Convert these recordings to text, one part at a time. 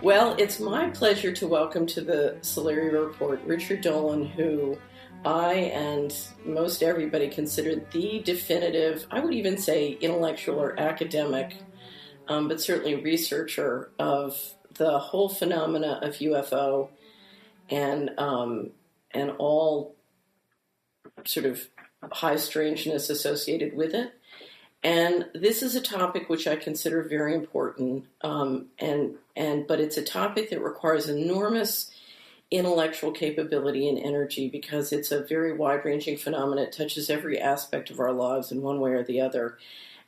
Well, it's my pleasure to welcome to the Solari Report Richard Dolan, who I and most everybody consider the definitive, I would even say intellectual or academic, but certainly researcher of the whole phenomena of UFO and all sort of high strangeness associated with it. And this is a topic which I consider very important, but it's a topic that requires enormous intellectual capability and energy because it's a very wide-ranging phenomenon. It touches every aspect of our lives in one way or the other,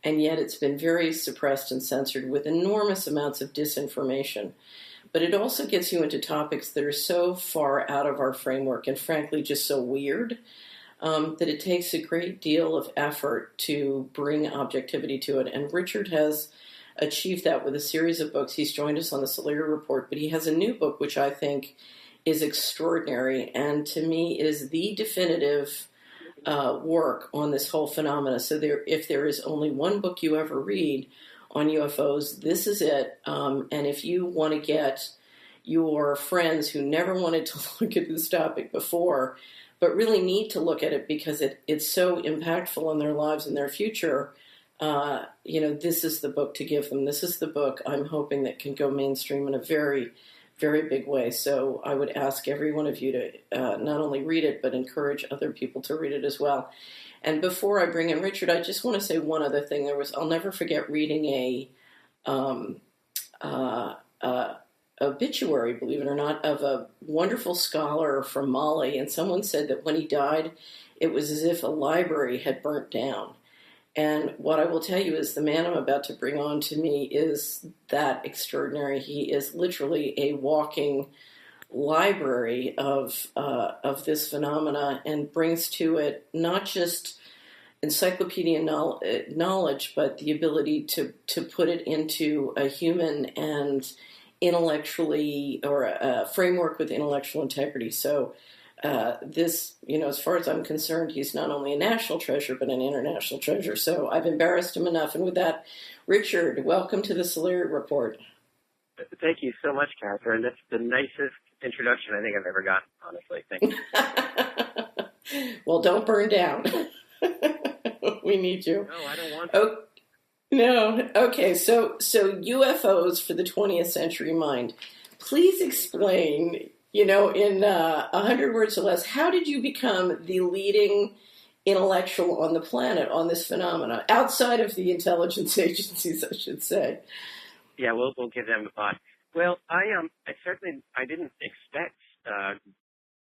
and yet it's been very suppressed and censored with enormous amounts of disinformation. But it also gets you into topics that are so far out of our framework and frankly just so weird that it takes a great deal of effort to bring objectivity to it. And Richard has achieved that with a series of books. He's joined us on the Solari Report, but he has a new book which I think is extraordinary and to me is the definitive work on this whole phenomena. So if there is only one book you ever read on UFOs, this is it. And if you want to get your friends who never wanted to look at this topic before, but really need to look at it because it's so impactful in their lives and their future, this is the book to give them. This is the book I'm hoping that can go mainstream in a very, very big way. So I would ask every one of you to not only read it, but encourage other people to read it as well. And before I bring in Richard, I just want to say one other thing. I'll never forget reading a obituary, believe it or not, of a wonderful scholar from Mali, and someone said that when he died, it was as if a library had burnt down. And what I will tell you is the man I'm about to bring on to me is that extraordinary. He is literally a walking library of this phenomena and brings to it not just encyclopedia knowledge, but the ability to put it into a human and intellectually, or a framework with intellectual integrity. So this, as far as I'm concerned, he's not only a national treasure, but an international treasure. So I've embarrassed him enough. And with that, Richard, welcome to the Solari Report. Thank you so much, Catherine. That's the nicest introduction I think I've ever gotten, honestly. Thank you. Well, don't burn down. We need you. No, I don't want to. Oh, no. Okay, so UFOs for the 20th century mind. Please explain, in 100 words or less, how did you become the leading intellectual on the planet on this phenomena, outside of the intelligence agencies, I should say? Yeah, we'll give them a thought. Well, I didn't expect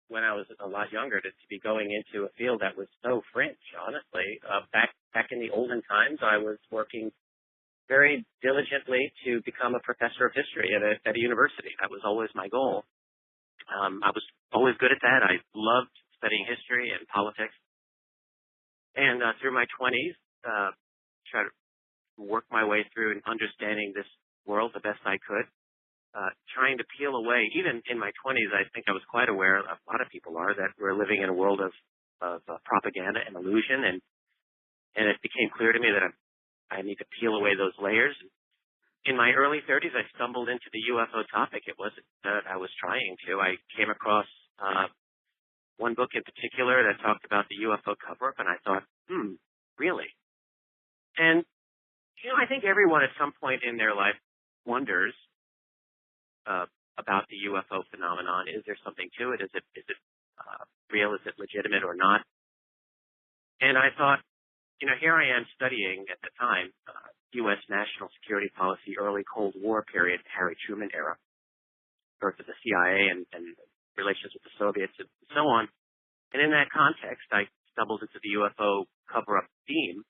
when I was a lot younger to be going into a field that was so fringe, honestly. Back in the olden times, I was working very diligently to become a professor of history at a university. That was always my goal. I was always good at that. I loved studying history and politics. And through my 20s, try to work my way through and understanding this world the best I could. Trying to peel away, even in my 20s, I think I was quite aware, a lot of people are, that we're living in a world of propaganda and illusion, and it became clear to me that I need to peel away those layers. In my early 30s, I stumbled into the UFO topic. It wasn't that I was trying to. I came across one book in particular that talked about the UFO cover-up, and I thought, really? And, I think everyone at some point in their life wonders about the UFO phenomenon. Is there something to it? Is it real? Is it legitimate or not? And I thought, here I am studying at the time U.S. national security policy, early Cold War period, Harry Truman era, birth of the CIA and relations with the Soviets and so on. And in that context, I stumbled into the UFO cover-up theme,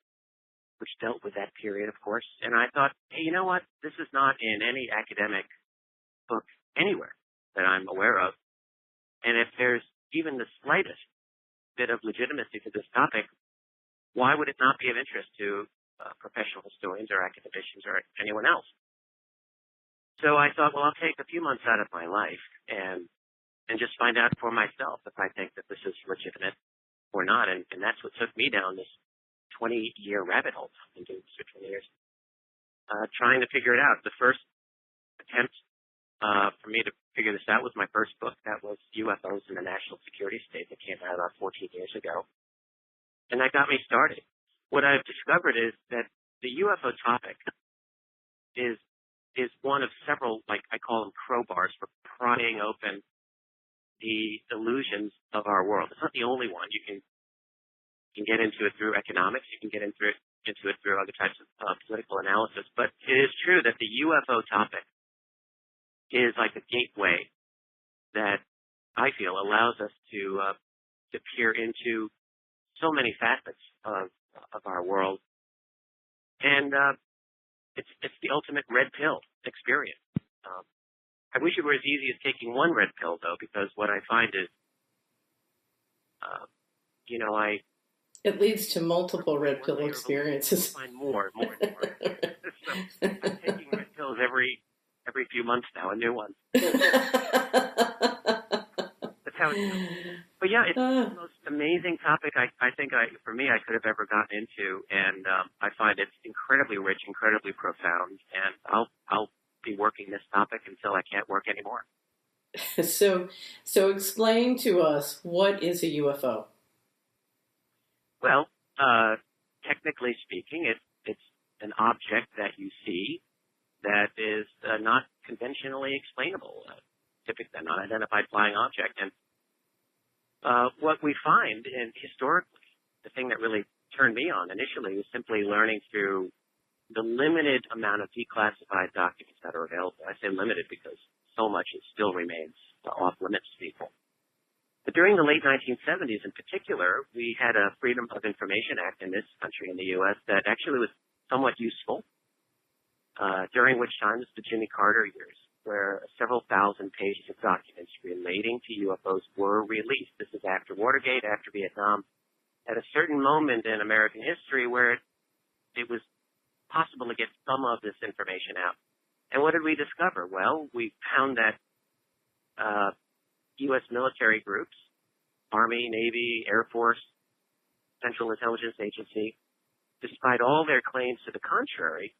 which dealt with that period, of course. And I thought, hey, you know what? This is not in any academic book anywhere that I'm aware of. And if there's even the slightest bit of legitimacy to this topic, why would it not be of interest to professional historians or academicians or anyone else? So I thought, well, I'll take a few months out of my life and just find out for myself if I think that this is legitimate or not. And that's what took me down this 20-year rabbit hole. I've been doing this for 20 years. trying to figure it out. The first attempt for me to figure this out was my first book. That was UFOs in the National Security State that came out about 14 years ago. And that got me started. What I've discovered is that the UFO topic is one of several, like I call them crowbars, for prying open the illusions of our world. It's not the only one. You can get into it through economics. You can get into it through other types of political analysis. But it is true that the UFO topic is like a gateway that I feel allows us to peer into so many facets of our world. And it's the ultimate red pill experience. I wish it were as easy as taking one red pill, though, because what I find is, it leads to multiple red pill experiences. I find more and more and more. So I'm taking red pills every few months now, a new one. That's how it goes. But yeah, it's the most amazing topic I think for me I could have ever gotten into, and I find it's incredibly rich, incredibly profound, and I'll be working this topic until I can't work anymore. So explain to us, what is a UFO? Well, technically speaking, it's an object that you see that is not conventionally explainable, typically an unidentified flying object. And what we find, and historically, the thing that really turned me on initially was simply learning through the limited amount of declassified documents that are available. I say limited because so much still remains off limits to people. But during the late 1970s in particular, we had a Freedom of Information Act in this country, in the U.S., that actually was somewhat useful, during which time, it's the Jimmy Carter years, where several thousand pages of documents relating to UFOs were released. This is after Watergate, after Vietnam, at a certain moment in American history where it was possible to get some of this information out. And what did we discover? Well, we found that U.S. military groups, Army, Navy, Air Force, Central Intelligence Agency, despite all their claims to the contrary,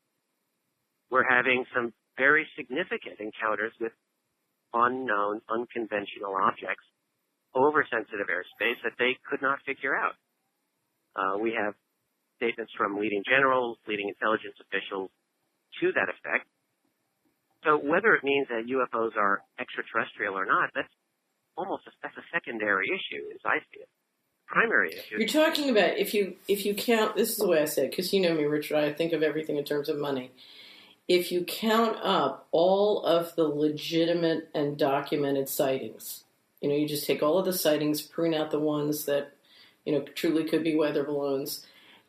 were having some very significant encounters with unknown, unconventional objects over sensitive airspace that they could not figure out. We have statements from leading generals, leading intelligence officials to that effect. So whether it means that UFOs are extraterrestrial or not, that's a secondary issue, as I see it. Primary issue. You're talking about if you count. This is the way I say it, because you know me, Richard. I think of everything in terms of money. If you count up all of the legitimate and documented sightings, you just take all of the sightings, prune out the ones that truly could be weather balloons,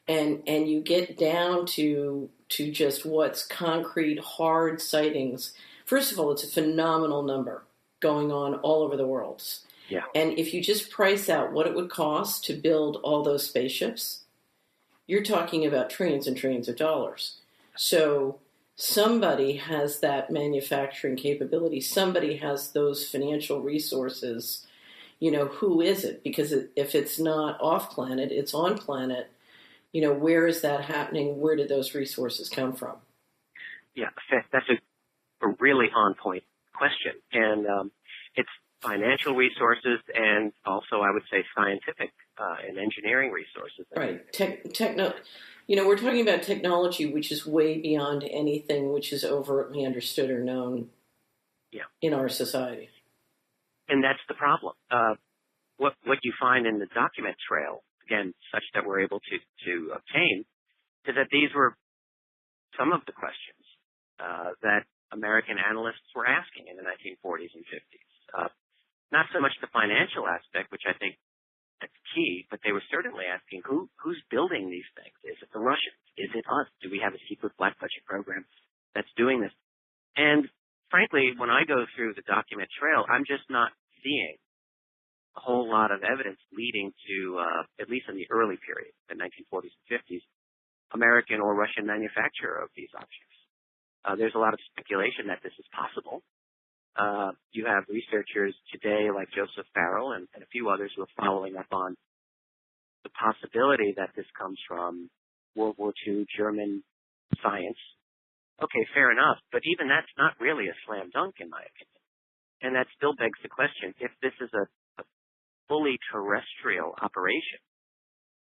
and you get down to just what's concrete, hard sightings. First of all, it's a phenomenal number going on all over the world. Yeah. And if you just price out what it would cost to build all those spaceships, you're talking about trillions and trillions of dollars. So somebody has that manufacturing capability. Somebody has those financial resources. Who is it? Because if it's not off planet, it's on planet. Where is that happening? Where did those resources come from? Yeah, that's a really on-point question. And it's financial resources and also, I would say, scientific and engineering resources. Right. We're talking about technology which is way beyond anything which is overtly understood or known in our society. And that's the problem. What you find in the document trail, again, such that we're able to obtain, is that these were some of the questions that American analysts were asking in the 1940s and 50s. Not so much the financial aspect, which I think that's key, but they were certainly asking who's building these things? Is it the Russians? Is it us? Do we have a secret black budget program that's doing this? And frankly, when I go through the document trail, I'm just not seeing a whole lot of evidence leading to, at least in the early period, the 1940s and 50s, American or Russian manufacture of these objects. There's a lot of speculation that this is possible. You have researchers today like Joseph Farrell and a few others who are following up on the possibility that this comes from World War II German science Okay, fair enough. But even that's not really a slam dunk, in my opinion. And that still begs the question, if this is a fully terrestrial operation,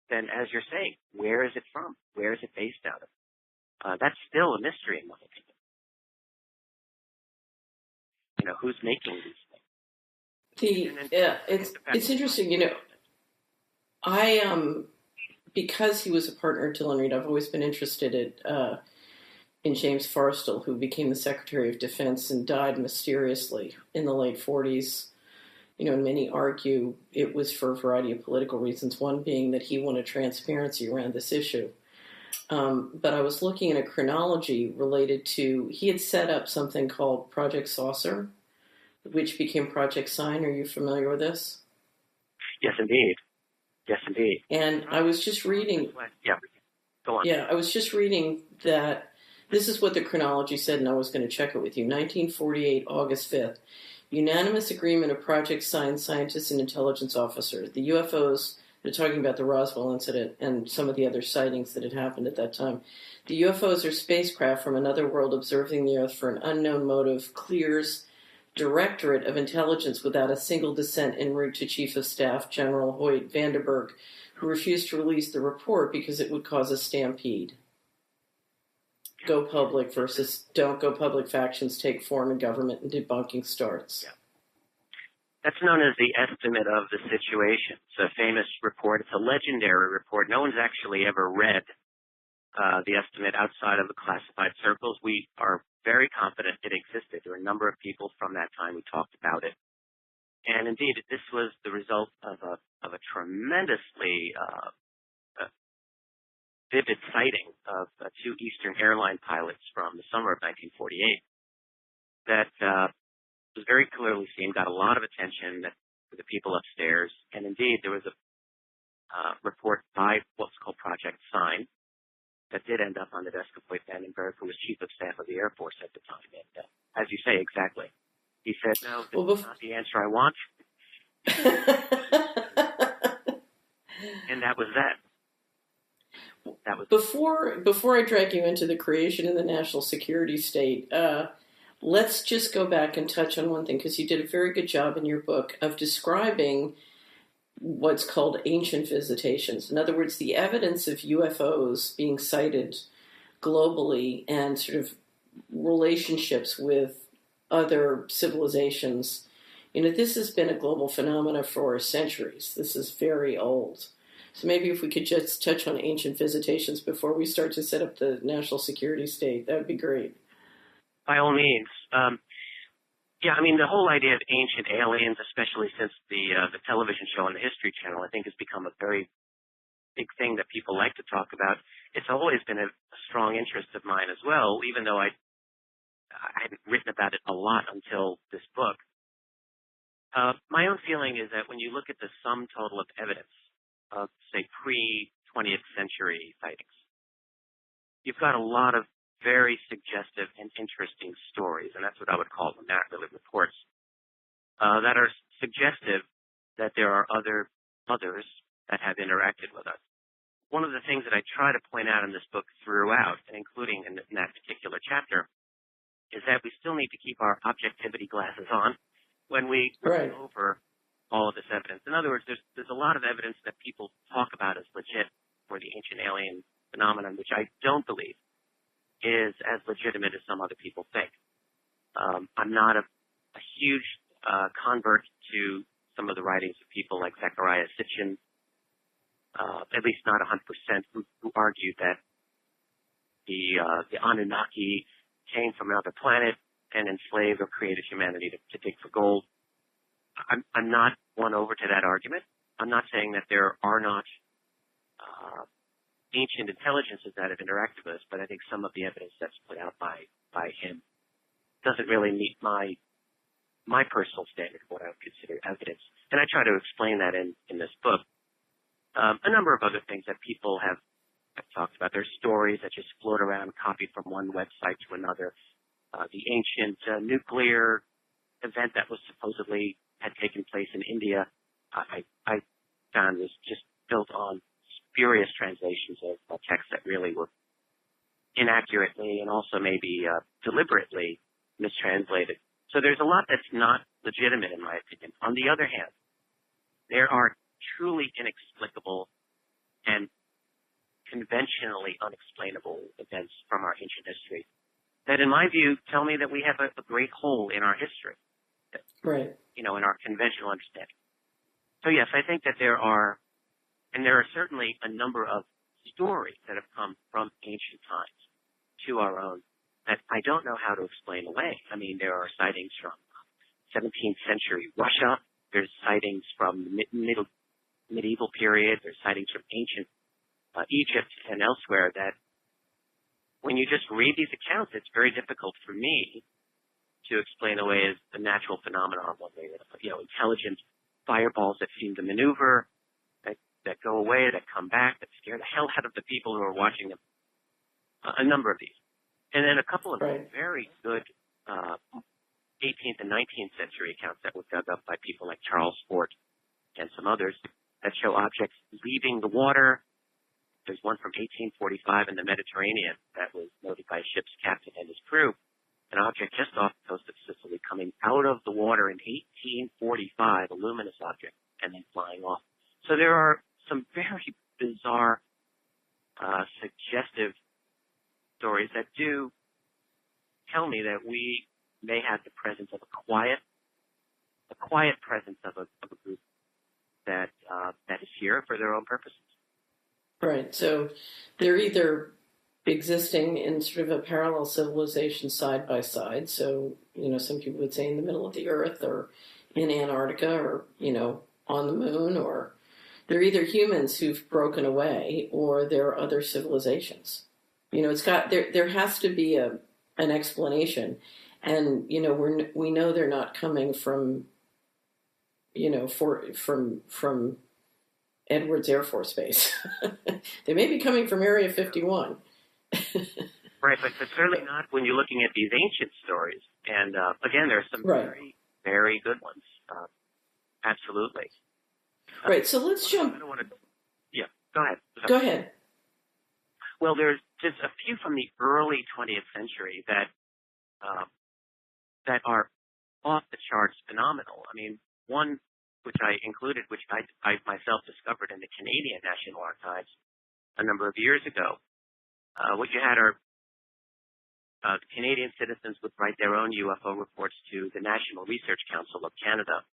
then as you're saying, where is it from? Where is it based out of? That's still a mystery, in my opinion. You know, who's making these things? It's interesting. You know, I because he was a partner of Dillon Reed, I've always been interested in James Forrestal, who became the Secretary of Defense and died mysteriously in the late 40s. You know, and many argue it was for a variety of political reasons, one being that he wanted transparency around this issue. But I was looking at a chronology related to, he had set up something called Project Saucer, which became Project Sign. Are you familiar with this? Yes, indeed. Yes, indeed. And I was just reading. Yeah, go on. Yeah, I was just reading that this is what the chronology said, and I was going to check it with you. 1948, August 5th. Unanimous agreement of Project Sign scientists and intelligence officers. The UFOs, they're talking about the Roswell incident and some of the other sightings that had happened at that time. The UFOs are spacecraft from another world observing the Earth for an unknown motive, clears Directorate of Intelligence without a single dissent en route to Chief of Staff General Hoyt Vandenberg, who refused to release the report because it would cause a stampede. Go public versus don't go public factions take form in government and debunking starts. Yeah. That's known as the estimate of the situation. It's a famous report. It's a legendary report. No one's actually ever read the estimate outside of the classified circles. We are very confident it existed. There were a number of people from that time who talked about it. And indeed, this was the result of a tremendously vivid sighting of two Eastern airline pilots from the summer of 1948 that was very clearly seen, got a lot of attention for the people upstairs. And indeed, there was a report by what's called Project Sign that did end up on the desk of Hoyt Vandenberg, who was Chief of Staff of the Air Force at the time. And as you say, exactly. He said, no, this is not the answer I want. And that was that. Before I drag you into the creation of the national security state, let's just go back and touch on one thing, because you did a very good job in your book of describing what's called ancient visitations. In other words, the evidence of UFOs being sighted globally and sort of relationships with other civilizations. You know, this has been a global phenomena for centuries. This is very old. So maybe if we could just touch on ancient visitations before we start to set up the national security state, that would be great. By all means. Yeah, I mean, the whole idea of ancient aliens, especially since the television show on the History Channel, I think has become a very big thing that people like to talk about. It's always been a strong interest of mine as well, even though I hadn't written about it a lot until this book. My own feeling is that when you look at the sum total of evidence of, say, pre-20th century sightings, you've got a lot of very suggestive and interesting stories, and that's what I would call them, not really reports, that are suggestive that there are others that have interacted with us. One of the things that I try to point out in this book throughout, and including in that particular chapter, is that we still need to keep our objectivity glasses on when we Right. go over all of this evidence. In other words, there's a lot of evidence that people talk about as legit for the ancient alien phenomenon, which I don't believe is as legitimate as some other people think. I'm not a huge convert to some of the writings of people like Zecharia Sitchin, at least not 100%, who argued that the Anunnaki came from another planet and enslaved or created humanity to dig for gold. I'm not won over to that argument. I'm not saying that there are not ancient intelligences that have interacted with us, but I think some of the evidence that's put out by him doesn't really meet my personal standard of what I would consider evidence. And I try to explain that in this book. A number of other things that people have talked about. There's stories that just float around, copied from one website to another. The ancient nuclear event that was supposedly had taken place in India, I found was just built on spurious translations of texts that really were inaccurately and also maybe deliberately mistranslated. So there's a lot that's not legitimate, in my opinion. On the other hand, there are truly inexplicable and conventionally unexplainable events from our ancient history that, in my view, tell me that we have a great hole in our history, right? In our conventional understanding. So yes, I think that there are certainly a number of stories that have come from ancient times to our own that I don't know how to explain away. I mean, there are sightings from 17th century Russia. There's sightings from the medieval period. There's sightings from ancient Egypt and elsewhere that when you just read these accounts, it's very difficult for me to explain away as a natural phenomenon one way or another. Intelligent fireballs that seem to maneuver, that go away, that come back, that scare the hell out of the people who are watching them. A number of these. And then a couple of very good 18th and 19th century accounts that were dug up by people like Charles Fort and some others that show objects leaving the water. There's one from 1845 in the Mediterranean that was noted by a ship's captain and his crew, an object just off the coast of Sicily coming out of the water in 1845, a luminous object, and then flying off. So there are some very bizarre, suggestive stories that do tell me that we may have the presence of a quiet presence of a group that is here for their own purposes. Right. So they're either existing in sort of a parallel civilization side by side. So, some people would say in the middle of the earth or in Antarctica or, on the moon, or they're either humans who've broken away or they're other civilizations. There has to be an explanation. And, we know they're not coming from, from Edwards Air Force Base. They may be coming from Area 51. Right, but certainly not when you're looking at these ancient stories. And again, there are some very, very good ones. Absolutely. Right, so let's jump. I don't want to. Yeah, go ahead. Go ahead. Well, there's just a few from the early 20th century that are off the charts phenomenal. I mean, one which I included, which I myself discovered in the Canadian National Archives a number of years ago. What you had are Canadian citizens would write their own UFO reports to the National Research Council of Canada,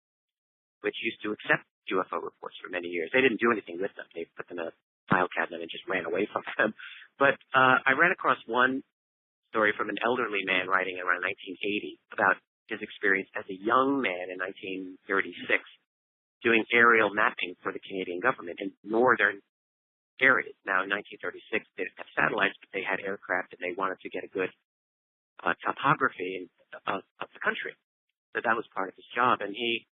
which used to accept UFO reports for many years. They didn't do anything with them. They put them in a file cabinet and just ran away from them. But I ran across one story from an elderly man writing around 1980 about his experience as a young man in 1936 doing aerial mapping for the Canadian government in northern areas. Now, in 1936, they didn't have satellites, but they had aircraft, and they wanted to get a good topography of the country. So that was part of his job. And he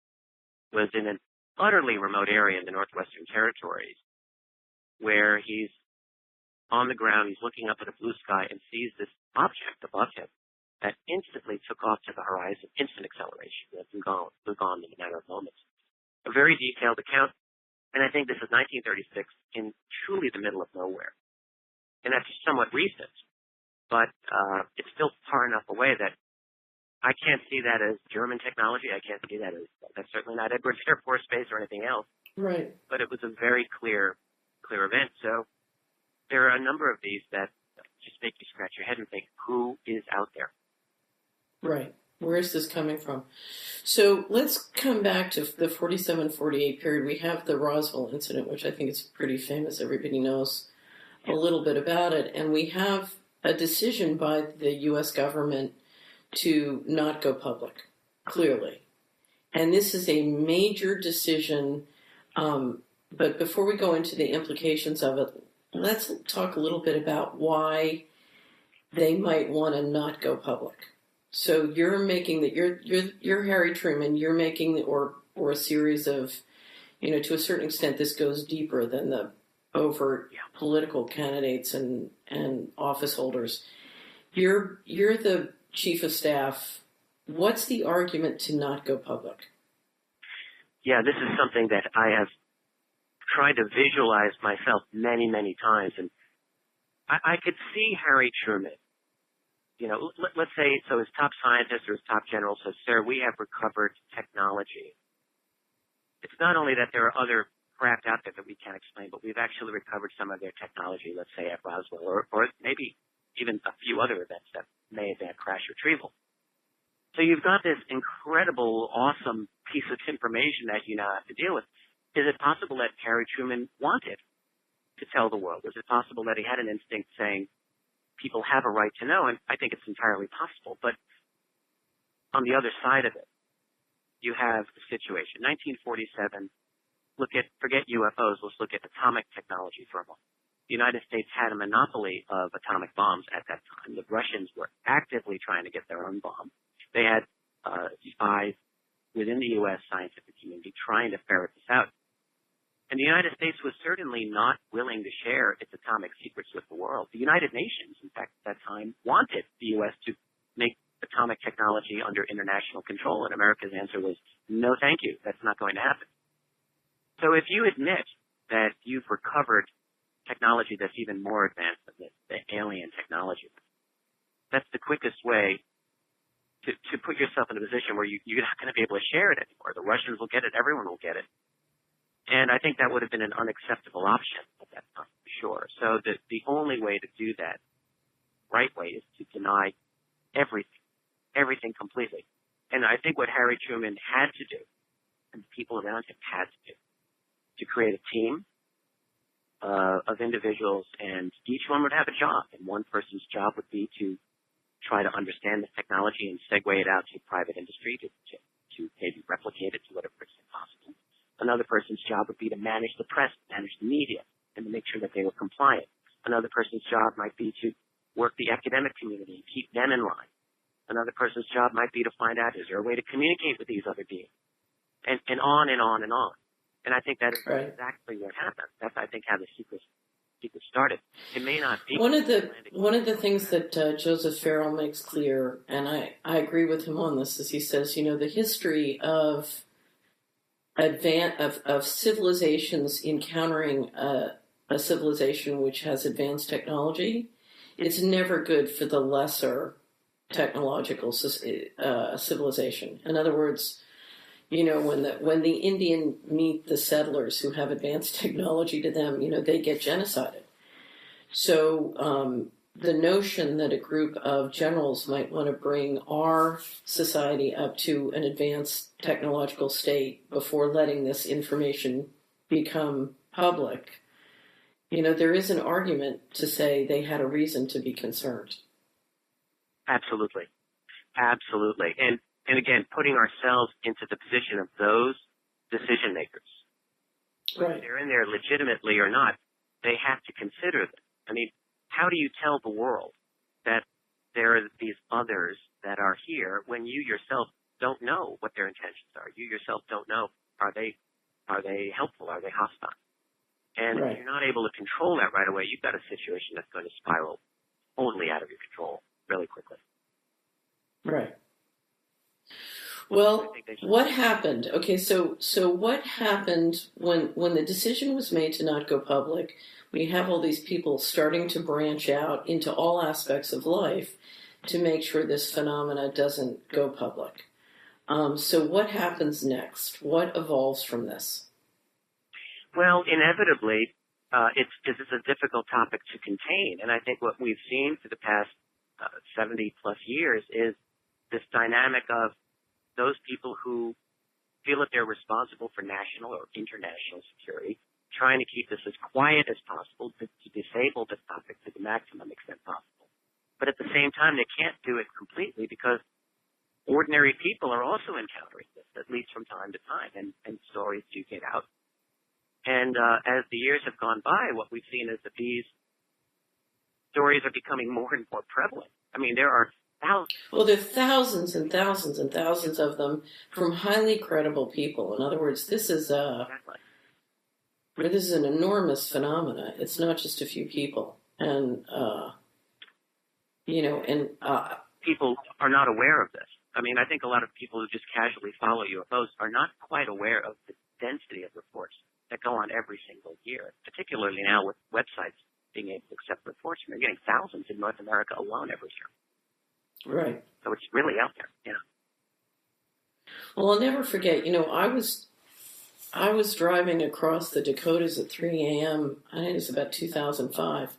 was in an utterly remote area in the Northwestern Territories where he's on the ground, he's looking up at a blue sky and sees this object above him that instantly took off to the horizon, instant acceleration, and flew gone in a matter of moments. A very detailed account, and I think this is 1936 in truly the middle of nowhere. And that's somewhat recent, but it's still far enough away that I can't see that as German technology. I can't see that as, that's certainly not Edwards Air Force Base or anything else. Right. But it was a very clear event. So there are a number of these that just make you scratch your head and think, who is out there? Right. Where is this coming from? So let's come back to the 47-48 period. We have the Roswell incident, which I think is pretty famous. Everybody knows a little bit about it. And we have a decision by the U.S. government to not go public, clearly. And this is a major decision. But before we go into the implications of it, let's talk a little bit about why they might want to not go public. So you're making that you're Harry Truman. You're making or a series of, to a certain extent, this goes deeper than the overt political candidates and office holders. You're the chief of staff. What's the argument to not go public? Yeah, this is something that I have tried to visualize myself many, many times, and I could see Harry Truman, let's say, so his top scientist or his top general says, sir, we have recovered technology. It's not only that there are other craft out there that we can't explain, but we've actually recovered some of their technology, let's say at Roswell, or maybe even a few other events that may have been crash retrieval. So you've got this incredible, awesome piece of information that you now have to deal with. Is it possible that Harry Truman wanted to tell the world? Is it possible that he had an instinct saying people have a right to know? And I think it's entirely possible. But on the other side of it, you have the situation. 1947, forget UFOs, let's look at atomic technology for a moment. The United States had a monopoly of atomic bombs at that time. The Russians were actively trying to get their own bomb. They had spies within the U.S. scientific community trying to ferret this out. And the United States was certainly not willing to share its atomic secrets with the world. The United Nations, in fact, at that time, wanted the U.S. to make atomic technology under international control, and America's answer was, no, thank you. That's not going to happen. So if you admit that you've recovered technology that's even more advanced than the alien technology, that's the quickest way to put yourself in a position where you're not going to be able to share it anymore. The Russians will get it. Everyone will get it. And I think that would have been an unacceptable option at that time, for sure. So the only way to do that, right way, is to deny everything completely. And I think what Harry Truman had to do, and the people around him had to do, to create a team of individuals, and each one would have a job. And one person's job would be to try to understand the technology and segue it out to private industry to maybe replicate it to whatever extent possible. Another person's job would be to manage the press, manage the media, and to make sure that they were compliant. Another person's job might be to work the academic community and keep them in line. Another person's job might be to find out, is there a way to communicate with these other beings? And on and on and on. And I think that is exactly what happened. That's, I think, how the secret started. It may not be. One of the things that Joseph Farrell makes clear, and I agree with him on this, is he says, the history of civilizations encountering a civilization which has advanced technology, it's never good for the lesser technological civilization. In other words, when the Indian meet the settlers who have advanced technology to them, they get genocided. So the notion that a group of generals might want to bring our society up to an advanced technological state before letting this information become public, there is an argument to say they had a reason to be concerned. Absolutely. Absolutely. And again, putting ourselves into the position of those decision makers. Right. Whether they're in there legitimately or not, they have to consider them. I mean, how do you tell the world that there are these others that are here when you yourself don't know what their intentions are? You yourself don't know, are they helpful? Are they hostile? And if you're not able to control that right away, you've got a situation that's going to spiral totally out of your control really quickly. Right. Well, what happened? Okay, so what happened when the decision was made to not go public? We have all these people starting to branch out into all aspects of life to make sure this phenomena doesn't go public. So what happens next? What evolves from this? Well, inevitably, this is a difficult topic to contain. And I think what we've seen for the past 70 plus years is this dynamic of those people who feel that they're responsible for national or international security, trying to keep this as quiet as possible, to disable this topic to the maximum extent possible. But at the same time, they can't do it completely because ordinary people are also encountering this, at least from time to time, and stories do get out. And as the years have gone by, what we've seen is that these stories are becoming more and more prevalent. I mean, there are thousands. Well, there are thousands and thousands and thousands of them from highly credible people. In other words, this is an enormous phenomena. It's not just a few people, and people are not aware of this. I mean, I think a lot of people who just casually follow UFOs are not quite aware of the density of reports that go on every single year, particularly now with websites being able to accept reports. We're getting thousands in North America alone every year. Right. So it's really out there. Yeah. Well, I'll never forget. I was driving across the Dakotas at 3 a.m. I think it was about 2005,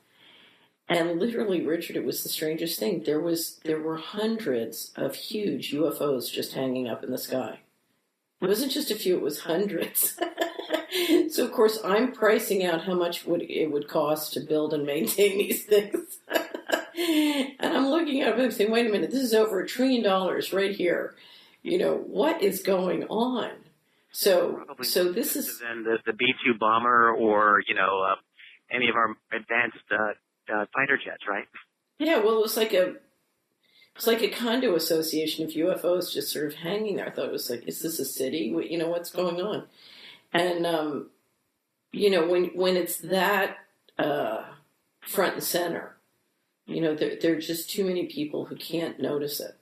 and literally, Richard, it was the strangest thing. There were hundreds of huge UFOs just hanging up in the sky. It wasn't just a few; it was hundreds. So, of course, I'm pricing out how much it would cost to build and maintain these things. And I'm looking at it and saying, wait a minute, this is over $1 trillion right here. What is going on? So this is then the B-2 bomber or, any of our advanced fighter jets, right? Yeah, well, it was like a condo association of UFOs just sort of hanging there. I thought it was like, is this a city? What's going on? And, when it's that front and center, there are just too many people who can't notice it.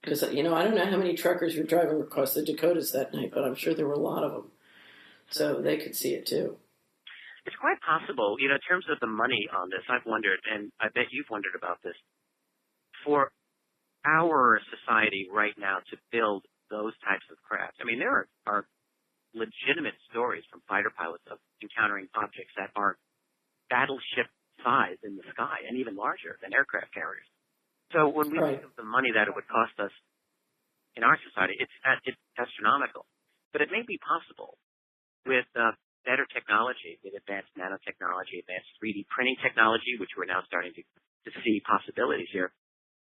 Because, I don't know how many truckers were driving across the Dakotas that night, but I'm sure there were a lot of them. So they could see it too. It's quite possible, in terms of the money on this, I've wondered, and I bet you've wondered about this, for our society right now to build those types of craft. I mean, there are legitimate stories from fighter pilots of encountering objects that are battleship size in the sky and even larger than aircraft carriers. So when we think of the money that it would cost us in our society, it's astronomical. But it may be possible with better technology, with advanced nanotechnology, advanced 3D printing technology, which we're now starting to see possibilities here,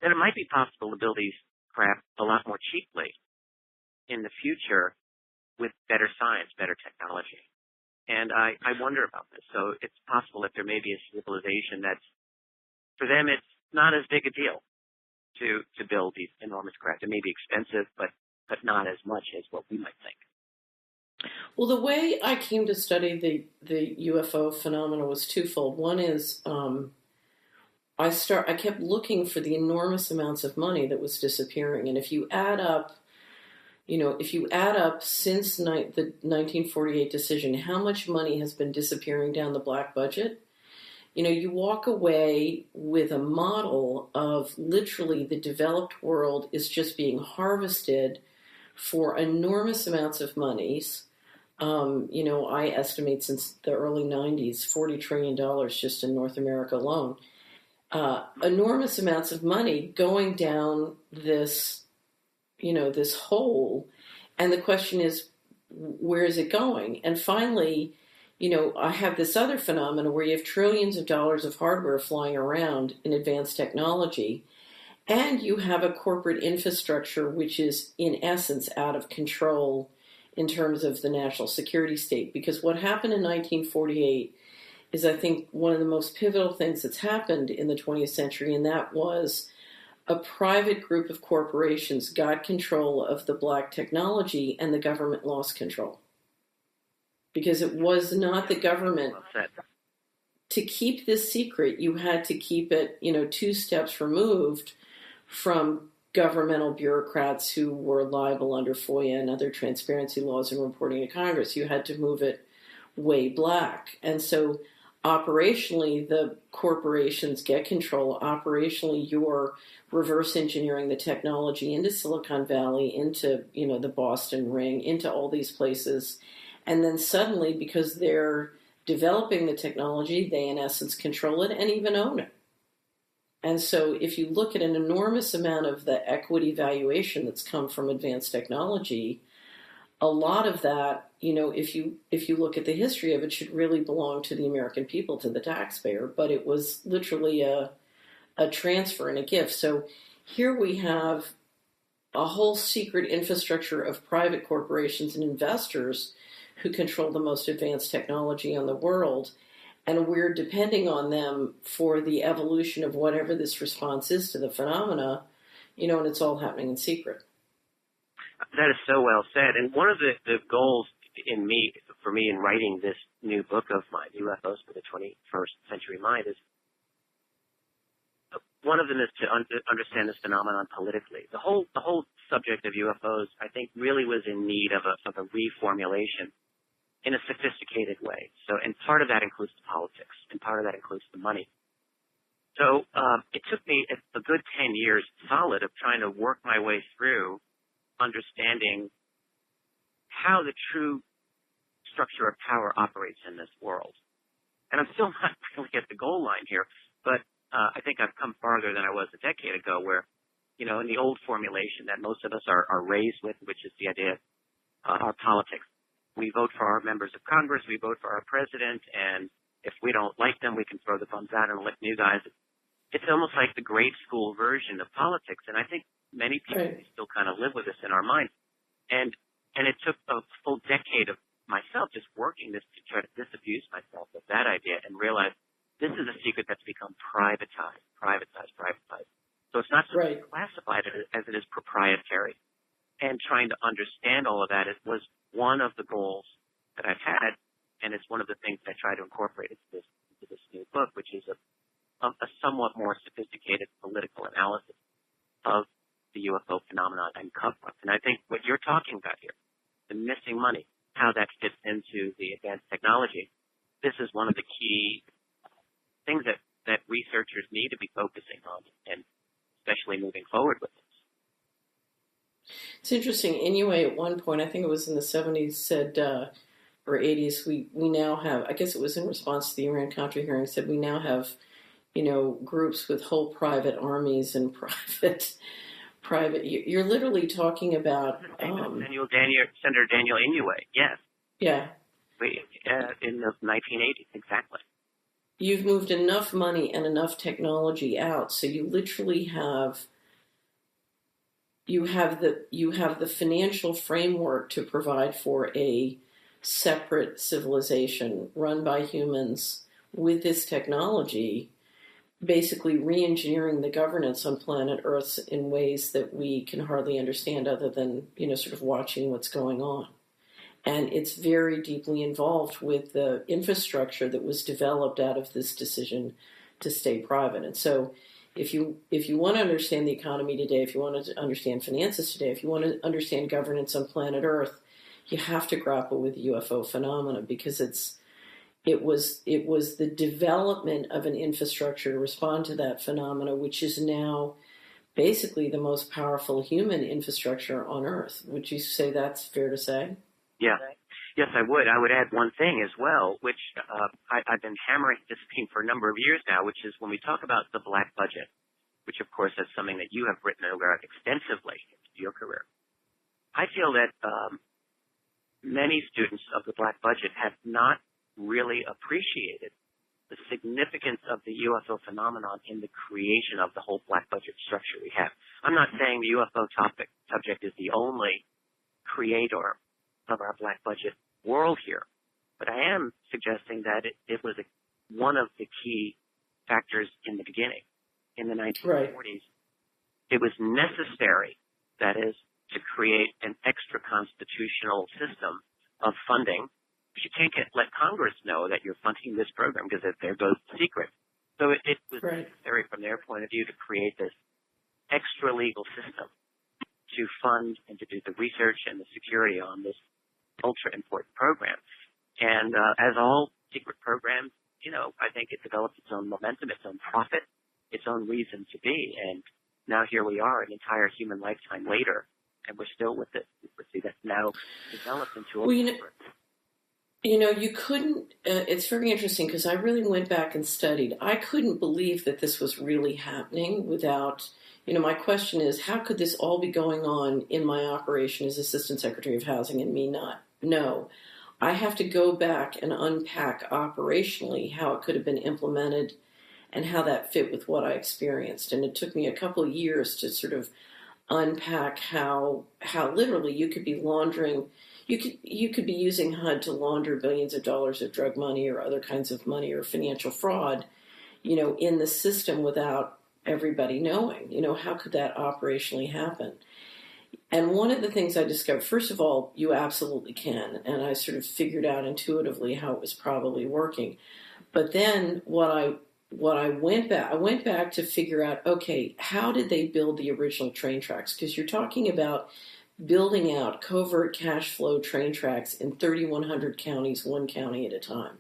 then it might be possible to build these craft a lot more cheaply in the future with better science, better technology. And I wonder about this. So it's possible that there may be a civilization that's, for them, it's not as big a deal to build these enormous craft. It may be expensive, but not as much as what we might think. Well, the way I came to study the UFO phenomena was twofold. One is I kept looking for the enormous amounts of money that was disappearing, and if you add up since the 1948 decision, how much money has been disappearing down the black budget, you walk away with a model of literally the developed world is just being harvested for enormous amounts of monies. I estimate since the early 90s, $40 trillion just in North America alone. Enormous amounts of money going down this hole. And the question is, where is it going? And finally, I have this other phenomenon where you have trillions of dollars of hardware flying around in advanced technology, and you have a corporate infrastructure which is, in essence, out of control in terms of the national security state. Because what happened in 1948 is, I think, one of the most pivotal things that's happened in the 20th century, and that was a private group of corporations got control of the black technology, and the government lost control. Because it was not the government. To keep this secret, you had to keep it, 2 steps removed from governmental bureaucrats who were liable under FOIA and other transparency laws and reporting to Congress. You had to move it way black. And so operationally, the corporations get control. Operationally, you're reverse engineering the technology into Silicon Valley, into, the Boston Ring, into all these places. And then suddenly, because they're developing the technology, they in essence control it and even own it. And so if you look at an enormous amount of the equity valuation that's come from advanced technology, a lot of that, if you look at the history of it, should really belong to the American people, to the taxpayer. But it was literally a transfer and a gift. So here we have a whole secret infrastructure of private corporations and investors who control the most advanced technology in the world. And we're depending on them for the evolution of whatever this response is to the phenomena, and it's all happening in secret. That is so well said. And one of the goals for me in writing this new book of mine, UFOs for the 21st Century Mind, is one of them is to understand this phenomenon politically. The whole subject of UFOs, I think, really was in need of a reformulation. in a sophisticated way. So, and part of that includes the politics, and part of that includes the money. So it took me a good 10 years solid of trying to work my way through understanding how the true structure of power operates in this world. And I'm still not really at the goal line here, but I think I've come farther than I was a decade ago where, in the old formulation that most of us are raised with, which is the idea of our politics. We vote for our members of Congress, we vote for our president, and if we don't like them, we can throw the thumbs out and elect new guys. It's almost like the grade school version of politics, and I think many people still kind of live with this in our minds. And it took a full decade of myself just working this to try to disabuse myself of that idea and realize this is a secret that's become privatized. So it's not so classified as it is proprietary. And trying to understand all of that was one of the goals that I've had, and it's one of the things I try to incorporate into this new book, which is a somewhat more sophisticated political analysis of the UFO phenomenon and cover-up. And I think what you're talking about here, the missing money, how that fits into the advanced technology, this is one of the key things that researchers need to be focusing on, and especially moving forward with this. It's interesting. Anyway, at one point, I think it was in the 70s, said, or 80s, we now have, I guess it was in response to the Iran-Contra hearing, said we now have, groups with whole private armies and private. You're literally talking about Senator Daniel Inouye. Yes. Yeah. In the 1980s, exactly. You've moved enough money and enough technology out, so you literally have. You have the financial framework to provide for a separate civilization run by humans with this technology, basically re-engineering the governance on planet Earth in ways that we can hardly understand other than, sort of watching what's going on. And it's very deeply involved with the infrastructure that was developed out of this decision to stay private. And so if you want to understand the economy today, if you want to understand finances today, if you want to understand governance on planet Earth, you have to grapple with the UFO phenomena, because it was the development of an infrastructure to respond to that phenomena, which is now basically the most powerful human infrastructure on Earth. Would you say that's fair to say? Yeah. Yes, I would. I would add one thing as well, which I've been hammering this theme for a number of years now, which is when we talk about the black budget, which of course is something that you have written about extensively in your career. I feel that many students of the black budget have not really appreciated the significance of the UFO phenomenon in the creation of the whole black budget structure we have. I'm not saying the UFO subject is the only creator of our black budget world here, but I am suggesting that it was one of the key factors in the beginning. In the 1940s, It was necessary, that is, to create an extra-constitutional system of funding. But you can't let Congress know that you're funding this program, because there goes the secret. So it was necessary from their point of view to create this extra legal system to fund and to do the research and the security on this ultra important program. And as all secret programs, I think it developed its own momentum, its own profit, its own reason to be. And now here we are, an entire human lifetime later, and we're still with it. See, that's now developed into a you couldn't, it's very interesting, because I really went back and studied. I couldn't believe that this was really happening without, my question is, how could this all be going on in my operation as Assistant Secretary of Housing and me not? No. I have to go back and unpack operationally how it could have been implemented and how that fit with what I experienced. And it took me a couple of years to sort of unpack how literally you could be laundering, you could be using HUD to launder billions of dollars of drug money or other kinds of money or financial fraud, in the system without everybody knowing. How could that operationally happen? And one of the things I discovered, first of all, you absolutely can. And I sort of figured out intuitively how it was probably working. But then I went back to figure out, okay, how did they build the original train tracks? Because you're talking about building out covert cash flow train tracks in 3,100 counties, one county at a time.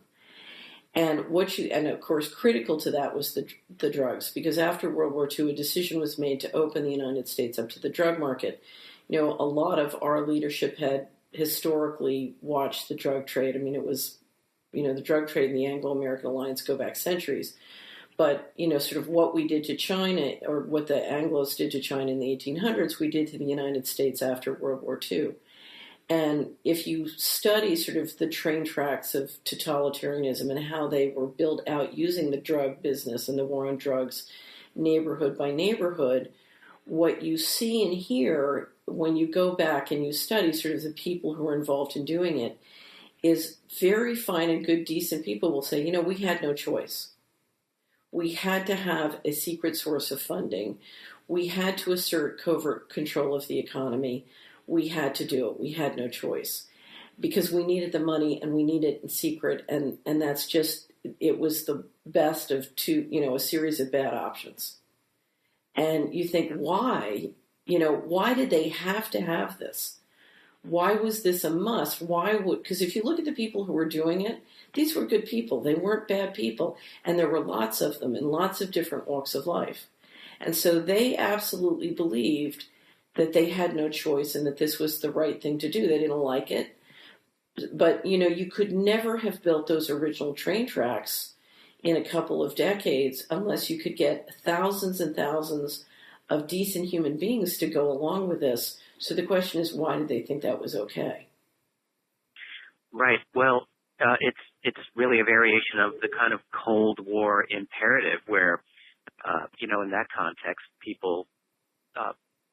And of course, critical to that was the drugs, because after World War II, a decision was made to open the United States up to the drug market. A lot of our leadership had historically watched the drug trade. I mean, it was, the drug trade and the Anglo-American alliance go back centuries. But, sort of what we did to China, or what the Anglos did to China in the 1800s, we did to the United States after World War II. And if you study sort of the train tracks of totalitarianism and how they were built out using the drug business and the war on drugs neighborhood by neighborhood, what you see and hear when you go back and you study sort of the people who were involved in doing it is very fine and good, decent people will say, we had no choice. We had to have a secret source of funding. We had to assert covert control of the economy. We had to do it. We had no choice because we needed the money and we needed it in secret. And that's just, it was the best of a series of bad options. And you think, why? Why did they have to have this? Why was this a must? Because if you look at the people who were doing it, these were good people. They weren't bad people. And there were lots of them in lots of different walks of life. And so they absolutely believed that they had no choice and that this was the right thing to do. They didn't like it. But, you could never have built those original train tracks in a couple of decades unless you could get thousands and thousands of decent human beings to go along with this. So the question is, why did they think that was okay? Right. Well, it's really a variation of the kind of Cold War imperative where, in that context, people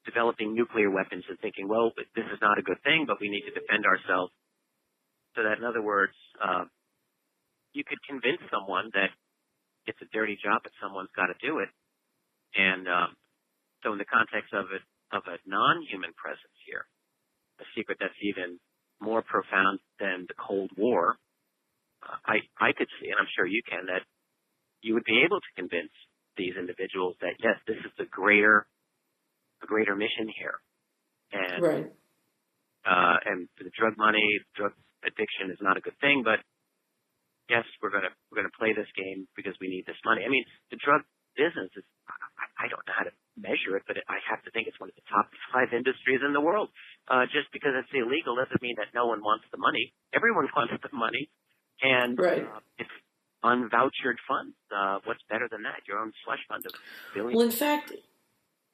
developing nuclear weapons and thinking, well, this is not a good thing, but we need to defend ourselves. So that, in other words, you could convince someone that it's a dirty job, but someone's got to do it. And so in the context of a non-human presence here, a secret that's even more profound than the Cold War, I could see, and I'm sure you can, that you would be able to convince these individuals that, yes, this is the greater mission here. And, right. And the drug money, drug addiction is not a good thing, but yes, we're gonna play this game because we need this money. I mean, the drug business is, I don't know how to measure it, but I have to think it's one of the top 5 industries in the world. Just because it's illegal doesn't mean that no one wants the money. Everyone wants the money, and right. It's unvouchered funds. What's better than that? Your own slush fund of billions. Well, in fact,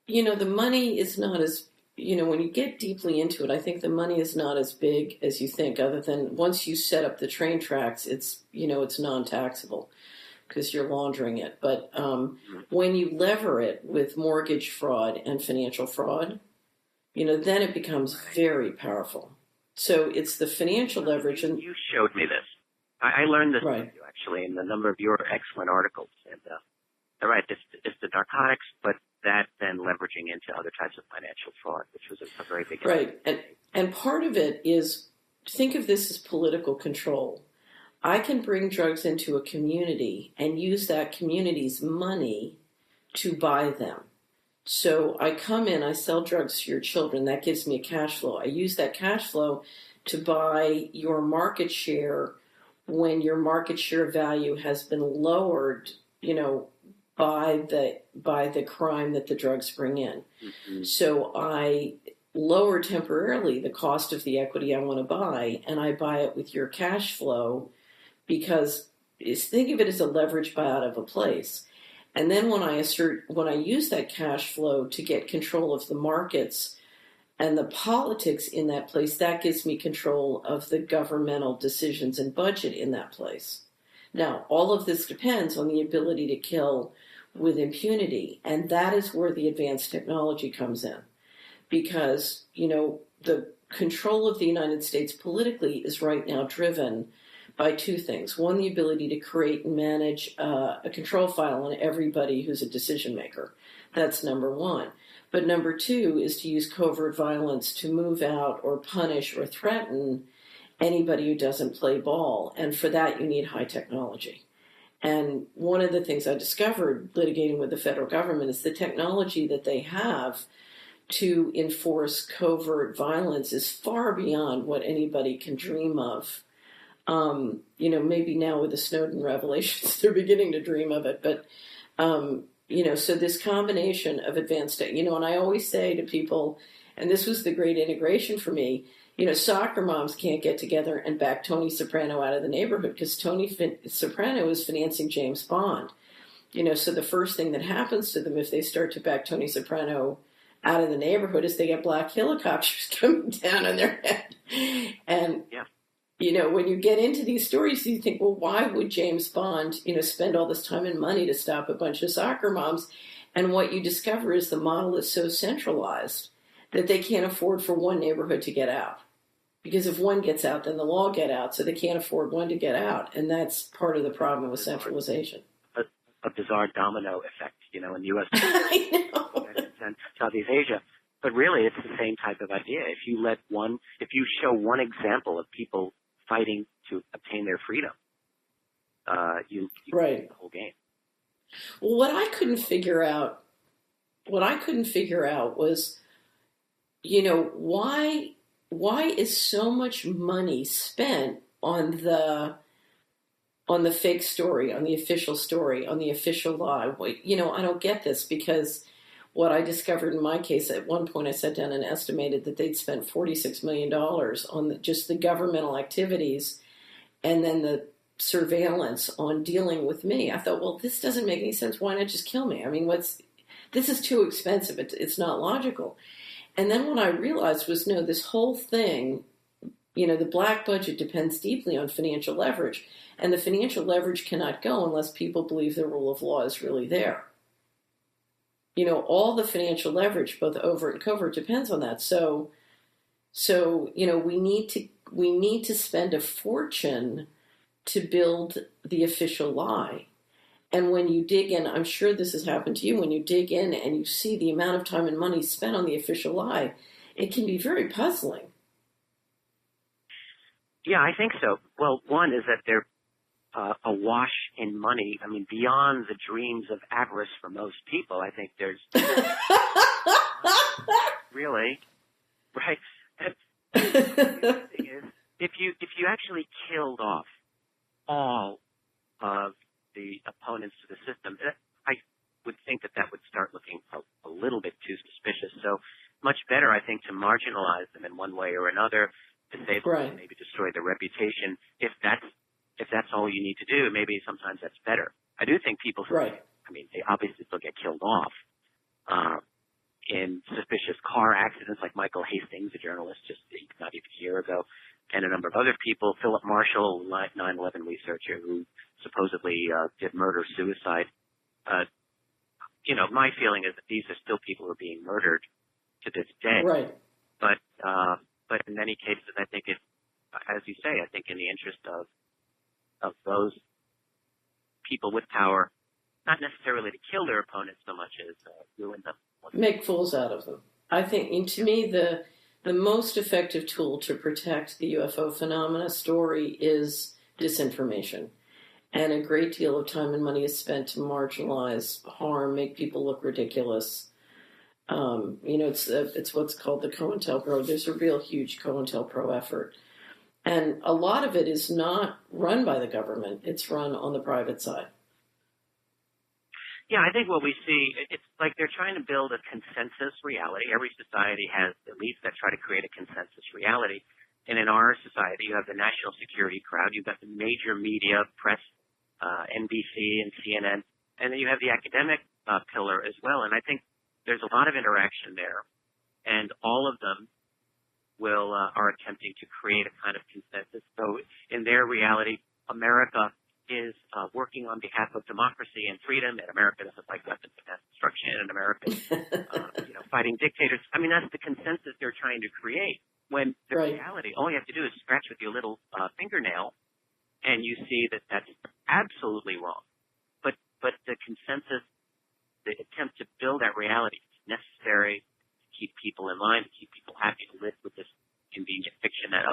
the money is not as, when you get deeply into it, I think the money is not as big as you think, other than once you set up the train tracks, it's, it's non-taxable because you're laundering it. But when you lever it with mortgage fraud and financial fraud, then it becomes very powerful. So it's the financial leverage. And you showed me this. I learned this right. from you, actually, in a number of your excellent articles. And they're right, it's the narcotics, but that then leveraging into other types of financial fraud, which was a very big right. And part of it is, think of this as political control. I can bring drugs into a community and use that community's money to buy them. So I come in, I sell drugs to your children. That gives me a cash flow. I use that cash flow to buy your market share when your market share value has been lowered, by the crime that the drugs bring in. Mm-hmm. So I lower temporarily the cost of the equity I want to buy, and I buy it with your cash flow because think of it as a leverage buyout of a place. And then when I use that cash flow to get control of the markets and the politics in that place, that gives me control of the governmental decisions and budget in that place. Now, all of this depends on the ability to kill with impunity, and that is where the advanced technology comes in. Because, the control of the United States politically is right now driven by 2 things. One, the ability to create and manage a control file on everybody who's a decision maker. That's number 1. But number 2 is to use covert violence to move out or punish or threaten anybody who doesn't play ball. And for that, you need high technology. And one of the things I discovered litigating with the federal government is the technology that they have to enforce covert violence is far beyond what anybody can dream of. Maybe now with the Snowden revelations, they're beginning to dream of it. But, so this combination of advanced, and I always say to people, and this was the great integration for me, soccer moms can't get together and back Tony Soprano out of the neighborhood because Tony Soprano is financing James Bond. So the first thing that happens to them if they start to back Tony Soprano out of the neighborhood is they get black helicopters coming down on their head. And, when you get into these stories, you think, well, why would James Bond, spend all this time and money to stop a bunch of soccer moms? And what you discover is the model is so centralized that they can't afford for one neighborhood to get out. Because if one gets out, then they'll all get out. So they can't afford one to get out. And that's part of the problem with centralization. A bizarre domino effect, in the U.S. I know. and Southeast Asia. But really, it's the same type of idea. If you show one example of people fighting to obtain their freedom, you right. win the whole game. Well, what I couldn't figure out was, why is so much money spent on the fake story, on the official story, on the official lie? I don't get this, because what I discovered in my case, at one point I sat down and estimated that they'd spent $46 million on just the governmental activities and then the surveillance on dealing with me. I thought, well, this doesn't make any sense. Why not just kill me? I mean, this is too expensive. It's not logical. And then what I realized was, no, this whole thing, the black budget depends deeply on financial leverage. And the financial leverage cannot go unless people believe the rule of law is really there. All the financial leverage, both overt and covert, depends on that. So we need to spend a fortune to build the official lie. And when you dig in, I'm sure this has happened to you, when you dig in and you see the amount of time and money spent on the official lie, it can be very puzzling. Yeah, I think so. Well, one is that they're awash in money. I mean, beyond the dreams of avarice for most people, I think there's really, right? The thing is, if you actually killed off all of the opponents to the system, I would think that would start looking a little bit too suspicious. So much better, I think, to marginalize them in one way or another, to save them, right. Maybe destroy their reputation. If that's all you need to do, maybe sometimes that's better. I do think people, right. I mean, they obviously still get killed off in suspicious car accidents, like Michael Hastings, a journalist just not even a year ago, and a number of other people. Philip Marshall, 9/11 researcher who supposedly did murder-suicide. My feeling is that these are still people who are being murdered to this day. Right. But in many cases, I think it, as you say, I think in the interest of those people with power, not necessarily to kill their opponents so much as ruin them. Make fools out of them. I think, and to me, the most effective tool to protect the UFO phenomena story is disinformation. And a great deal of time and money is spent to marginalize, harm, make people look ridiculous. It's what's called the COINTELPRO. There's a real huge COINTELPRO effort. And a lot of it is not run by the government. It's run on the private side. Yeah, I think what we see, it's like they're trying to build a consensus reality. Every society has elites that try to create a consensus reality. And in our society, you have the national security crowd. You've got the major media, press, NBC and CNN. And then you have the academic pillar as well. And I think there's a lot of interaction there. And all of them are attempting to create a kind of consensus. So in their reality, America is working on behalf of democracy and freedom, and America doesn't like weapons of mass destruction, and America is fighting dictators. I mean, that's the consensus they're trying to create. When the right. reality, all you have to do is scratch with your little fingernail, and you see that that's absolutely wrong. But the consensus, the attempt to build that reality is necessary to keep people in line, to keep people happy, to live with this convenient fiction that,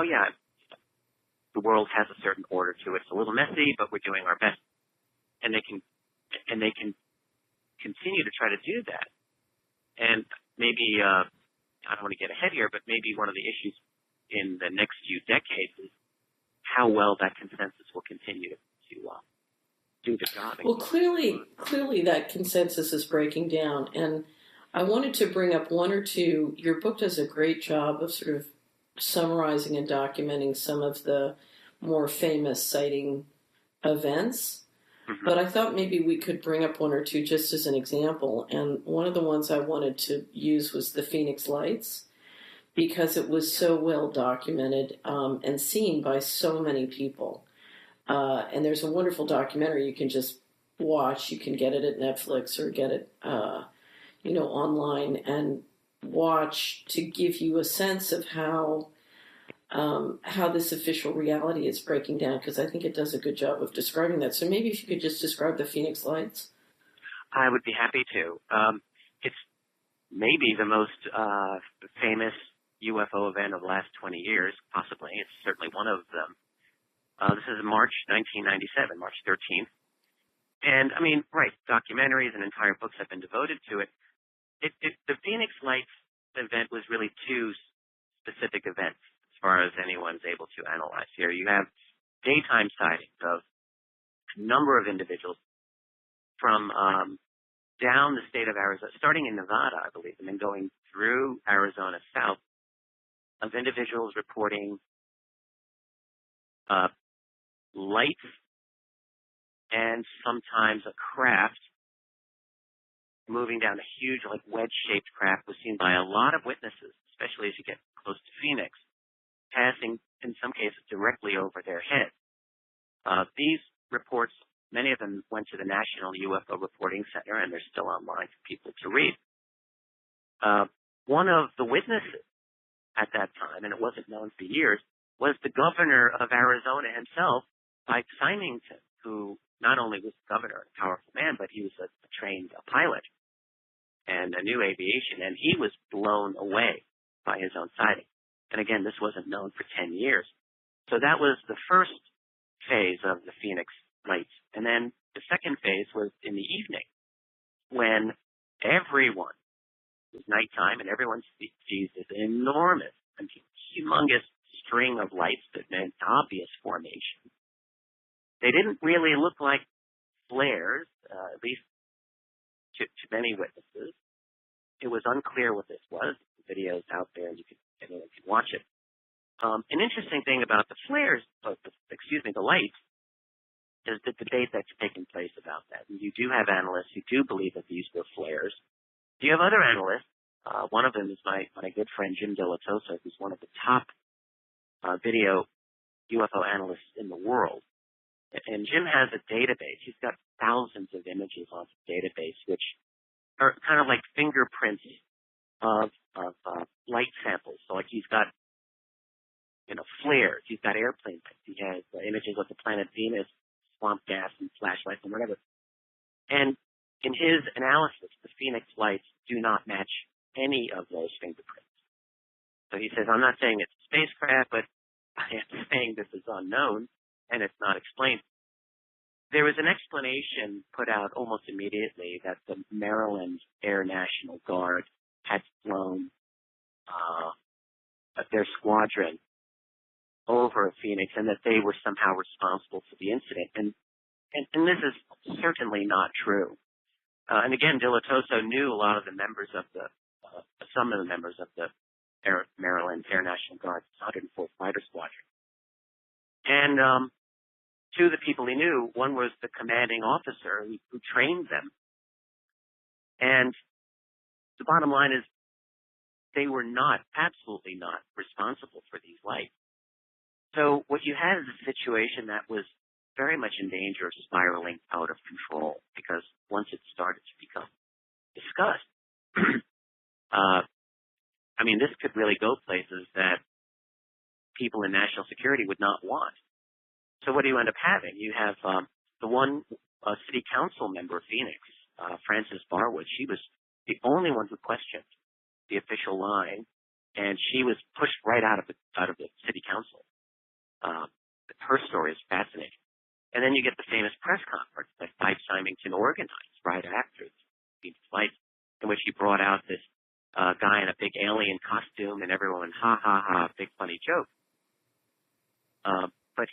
the world has a certain order to it. It's a little messy, but we're doing our best. And they can continue to try to do that. And maybe I don't want to get ahead here, but maybe one of the issues in the next few decades is how well that consensus will continue to do the job. Well, clearly that consensus is breaking down. And I wanted to bring up one or two. Your book does a great job of sort of summarizing and documenting some of the more famous sighting events. Mm-hmm. But I thought maybe we could bring up one or two just as an example. And one of the ones I wanted to use was the Phoenix Lights, because it was so well documented and seen by so many people. And there's a wonderful documentary you can just watch. You can get it at Netflix or get it, online and watch to give you a sense of how this official reality is breaking down, because I think it does a good job of describing that. So maybe if you could just describe the Phoenix Lights. I would be happy to. It's maybe the most famous UFO event of the last 20 years, possibly. It's certainly one of them. This is March 1997, March 13th. And, documentaries and entire books have been devoted to it. The Phoenix Lights event was really two specific events as far as anyone's able to analyze here. You have daytime sightings of a number of individuals from down the state of Arizona, starting in Nevada, I believe, and then going through Arizona south, of individuals reporting lights and sometimes a craft moving down. A huge, wedge-shaped craft was seen by a lot of witnesses, especially as you get close to Phoenix, passing, in some cases, directly over their head. These reports, many of them went to the National UFO Reporting Center, and they're still online for people to read. One of the witnesses at that time, and it wasn't known for years, was the governor of Arizona himself, Mike Symington, who not only was governor, a powerful man, but he was a trained pilot and knew aviation, and he was blown away by his own sighting. And again, this wasn't known for 10 years. So that was the first phase of the Phoenix Lights. And then the second phase was in the evening, when everyone, it was nighttime, and everyone sees this enormous, humongous string of lights that meant obvious formation. They didn't really look like flares, at least to many witnesses. It was unclear what this was. The video's out there, and anyone can watch it. An interesting thing about the flares, the lights, is the debate that's taken place about that. And you do have analysts who do believe that these were flares. You have other analysts. One of them is my good friend Jim Dilatoso, who's one of the top video UFO analysts in the world. And Jim has a database. He's got thousands of images on his database, which are kind of like fingerprints of light samples. So he's got, flares. He's got airplane lights. He has images of the planet Venus, swamp gas, and flashlights and whatever. And in his analysis, the Phoenix Lights do not match any of those fingerprints. So he says, I'm not saying it's a spacecraft, but I am saying this is unknown and it's not explained. There was an explanation put out almost immediately that the Maryland Air National Guard had flown their squadron over Phoenix and that they were somehow responsible for the incident. And this is certainly not true. And again, Dilatoso knew a lot of the members of some of the members of the Maryland Air National Guard's 104th Fighter Squadron. And two of the people he knew, one was the commanding officer who trained them. And the bottom line is they were absolutely not responsible for these lights. So what you had is a situation that was very much in danger of spiraling out of control, because once it started to become discussed, this could really go places that people in national security would not want. So what do you end up having? You have the one city council member of Phoenix, Frances Barwood. She was the only one who questioned the official line, and she was pushed right out of the city council. Her story is fascinating. And then you get the famous press conference that Mike Symington organized right after the Phoenix Lights, in which he brought out this guy in a big alien costume, and everyone, ha, ha, ha, big funny joke. But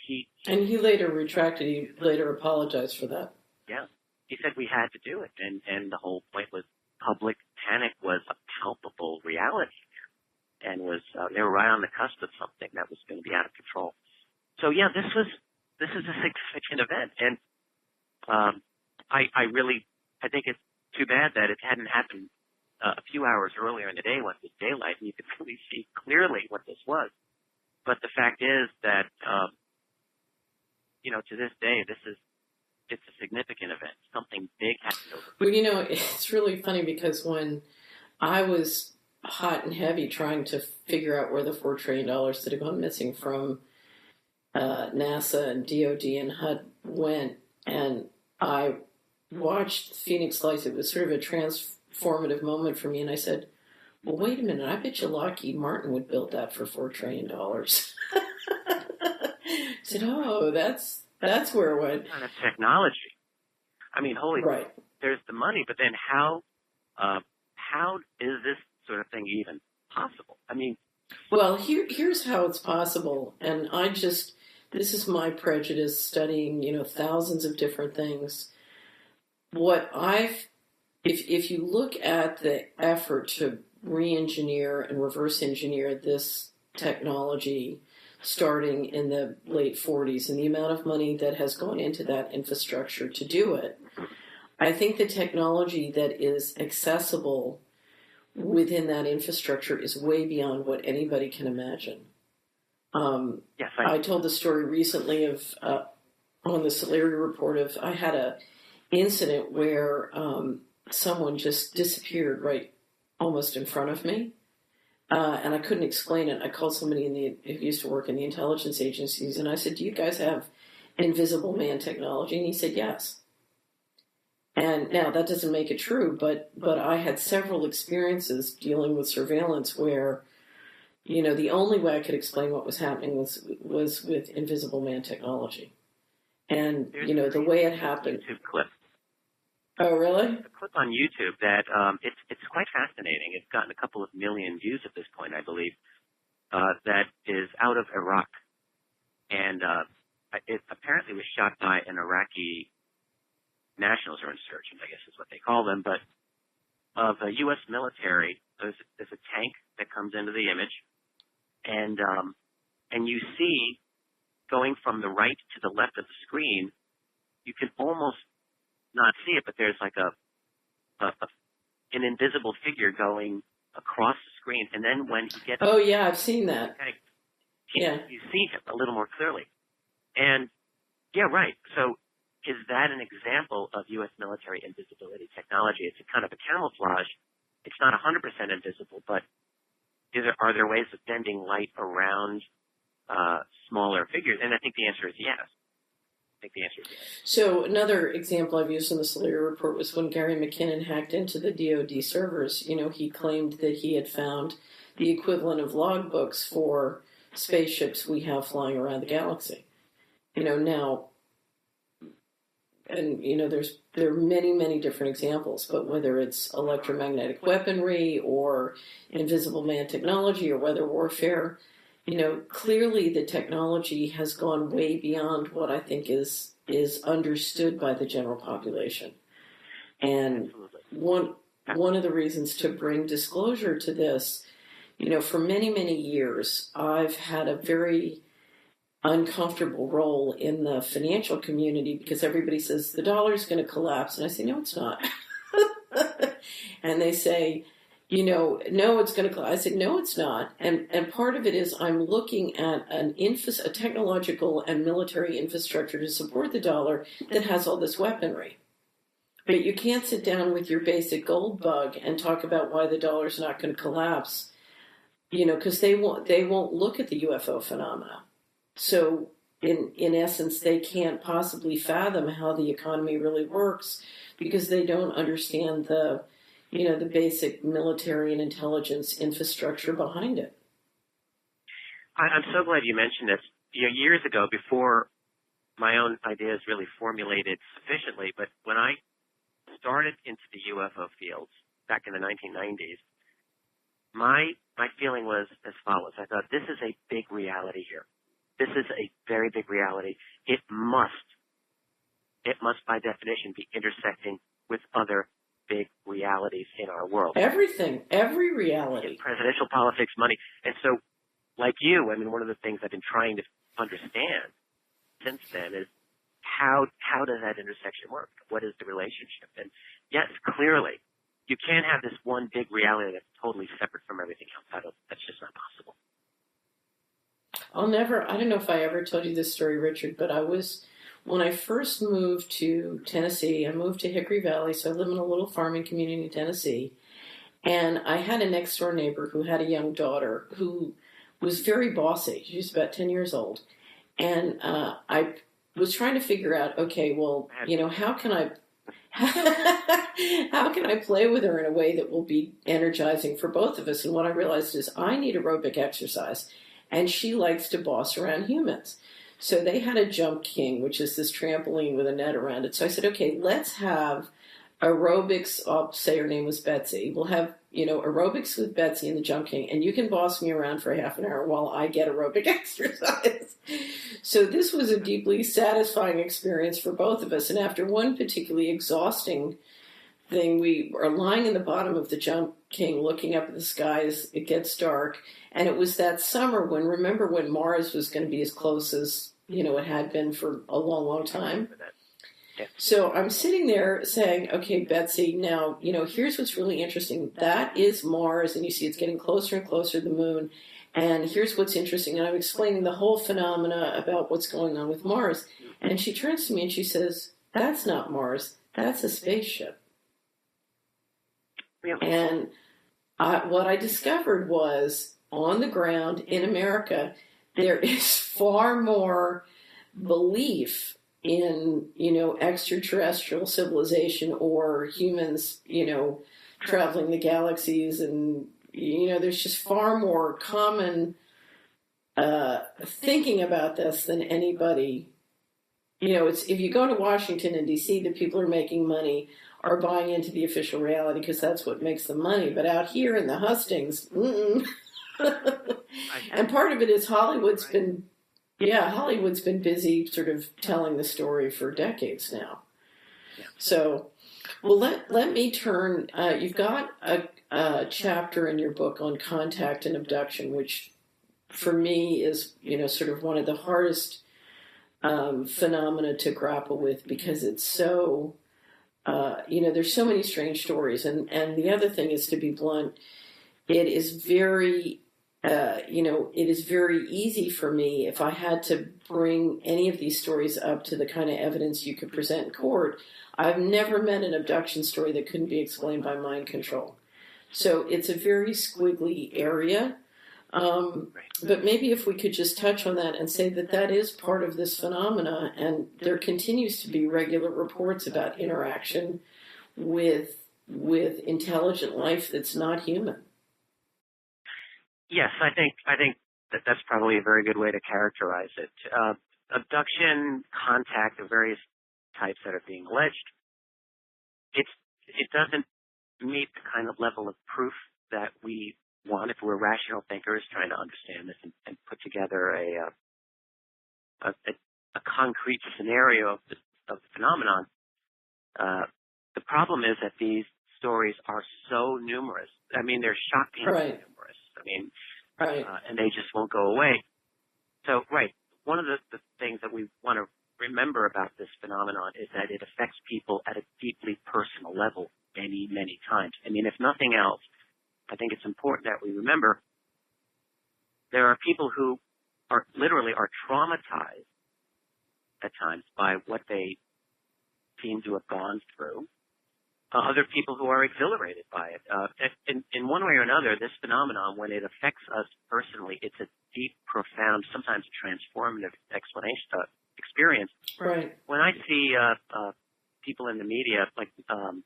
And he later retracted, he later apologized for that. Yeah. He said we had to do it, and the whole point was public panic was a palpable reality, and was they were right on the cusp of something that was going to be out of control. So yeah, this is a significant event, and I think it's too bad that it hadn't happened a few hours earlier in the day when it was daylight, and you could really see clearly what this was. But the fact is that to this day, it's a significant event. Something big happened over. Well, it's really funny because when I was hot and heavy trying to figure out where the $4 trillion that had gone missing from NASA and DOD and HUD went, and I watched Phoenix Lights, it was sort of a transformative moment for me, and I said, well, wait a minute, I bet you Lockheed Martin would build that for $4 trillion. I said, oh, that's where it went. Kind of technology. I mean, right. There's the money, but then how is this sort of thing even possible? I mean, well, here's how it's possible, and this is my prejudice studying, thousands of different things. If you look at the effort to re-engineer and reverse engineer this technology starting in the late 40s and the amount of money that has gone into that infrastructure to do it, I think the technology that is accessible within that infrastructure is way beyond what anybody can imagine. Yes, I told the story recently of on the Solari report of I had a incident where someone just disappeared right almost in front of me, and I couldn't explain it. I called somebody who used to work in the intelligence agencies, and I said, "Do you guys have invisible man technology?" And he said, "Yes." And now that doesn't make it true, but I had several experiences dealing with surveillance where, the only way I could explain what was happening was with invisible man technology. And, the way it happened. YouTube clip. Oh, really? A clip on YouTube that it's quite fascinating. It's gotten a couple of million views at this point, I believe. That is out of Iraq, and it apparently was shot by an Iraqi nationals or insurgents, I guess is what they call them, but of the U.S. military. There's a tank that comes into the image, and you see going from the right to the left of the screen, you can almost not see it, but there's like an invisible figure going across the screen, and then when he gets... Oh, yeah, I've seen that. You see him a little more clearly. And, yeah, right. So is that an example of U.S. military invisibility technology? It's a kind of a camouflage. It's not 100% invisible, but are there ways of bending light around smaller figures? And I think the answer is yes. So another example I've used in the Solari report was when Gary McKinnon hacked into the DoD servers. He claimed that he had found the equivalent of logbooks for spaceships we have flying around the galaxy. Now, and there are many, many different examples, but whether it's electromagnetic weaponry or invisible man technology or weather warfare, clearly the technology has gone way beyond what I think is understood by the general population. And one of the reasons to bring disclosure to this, for many, many years, I've had a very uncomfortable role in the financial community because everybody says the dollar's going to collapse. And I say, no, it's not. And they say, no, it's going to collapse. I said, no, it's not. And part of it is I'm looking at a technological and military infrastructure to support the dollar that has all this weaponry. But you can't sit down with your basic gold bug and talk about why the dollar's not going to collapse, because they won't look at the UFO phenomena. So in essence, they can't possibly fathom how the economy really works because they don't understand the basic military and intelligence infrastructure behind it. I'm so glad you mentioned this. Years ago, before my own ideas really formulated sufficiently, but when I started into the UFO fields back in the 1990s, my feeling was as follows. I thought, this is a big reality here. This is a very big reality. It must by definition be intersecting with other big realities in our world. Everything, every reality. Presidential politics, money. And so, like you, I mean, one of the things I've been trying to understand since then is how does that intersection work? What is the relationship? And yes, clearly, you can't have this one big reality that's totally separate from everything else. That's just not possible. I don't know if I ever told you this story, Richard, but when I first moved to Tennessee, I moved to Hickory Valley, so I live in a little farming community in Tennessee, and I had a next door neighbor who had a young daughter who was very bossy. She was about 10 years old, and I was trying to figure out, okay, well, how can I play with her in a way that will be energizing for both of us? And what I realized is I need aerobic exercise, and she likes to boss around humans. So they had a jump king, which is this trampoline with a net around it. So I said, okay, let's have aerobics. I'll say her name was Betsy. We'll have, aerobics with Betsy and the jump king, and you can boss me around for half an hour while I get aerobic exercise. So this was a deeply satisfying experience for both of us. And after one particularly exhausting thing, we are lying in the bottom of the jump king looking up at the sky as it gets dark. And it was that summer when Mars was going to be as close as, it had been for a long, long time. So I'm sitting there saying, okay, Betsy, now, here's what's really interesting. That is Mars, and you see it's getting closer and closer to the moon. And here's what's interesting. And I'm explaining the whole phenomena about what's going on with Mars. And she turns to me and she says, that's not Mars. That's a spaceship. Really? And what I discovered was, on the ground in America, there is far more belief in, extraterrestrial civilization or humans, traveling the galaxies. And, there's just far more common thinking about this than anybody. It's if you go to Washington and D.C., the people are making money are buying into the official reality because that's what makes them money. But out here in the hustings, and part of it is Hollywood's been busy sort of telling the story for decades now. So, well, let me turn. You've got a chapter in your book on contact and abduction, which for me is sort of one of the hardest phenomena to grapple with because it's so. There's so many strange stories, and the other thing is, to be blunt, it is very. It is very easy for me if I had to bring any of these stories up to the kind of evidence you could present in court. I've never met an abduction story that couldn't be explained by mind control. So it's a very squiggly area. But maybe if we could just touch on that and say that is part of this phenomena, and there continues to be regular reports about interaction with intelligent life that's not human. Yes, I think that's probably a very good way to characterize it. Abduction, contact of various types that are being alleged, it doesn't meet the kind of level of proof that we want if we're rational thinkers trying to understand this and put together a concrete scenario of the phenomenon. The problem is that these stories are so numerous. I mean, they're shockingly numerous. I mean, and they just won't go away. So, one of the things that we want to remember about this phenomenon is that it affects people at a deeply personal level many, many times. I mean, if nothing else, I think it's important that we remember there are people who are traumatized at times by what they seem to have gone through. Other people who are exhilarated by it. In one way or another, this phenomenon, when it affects us personally, it's a deep, profound, sometimes transformative experience. Right. When I see people in the media, like I'm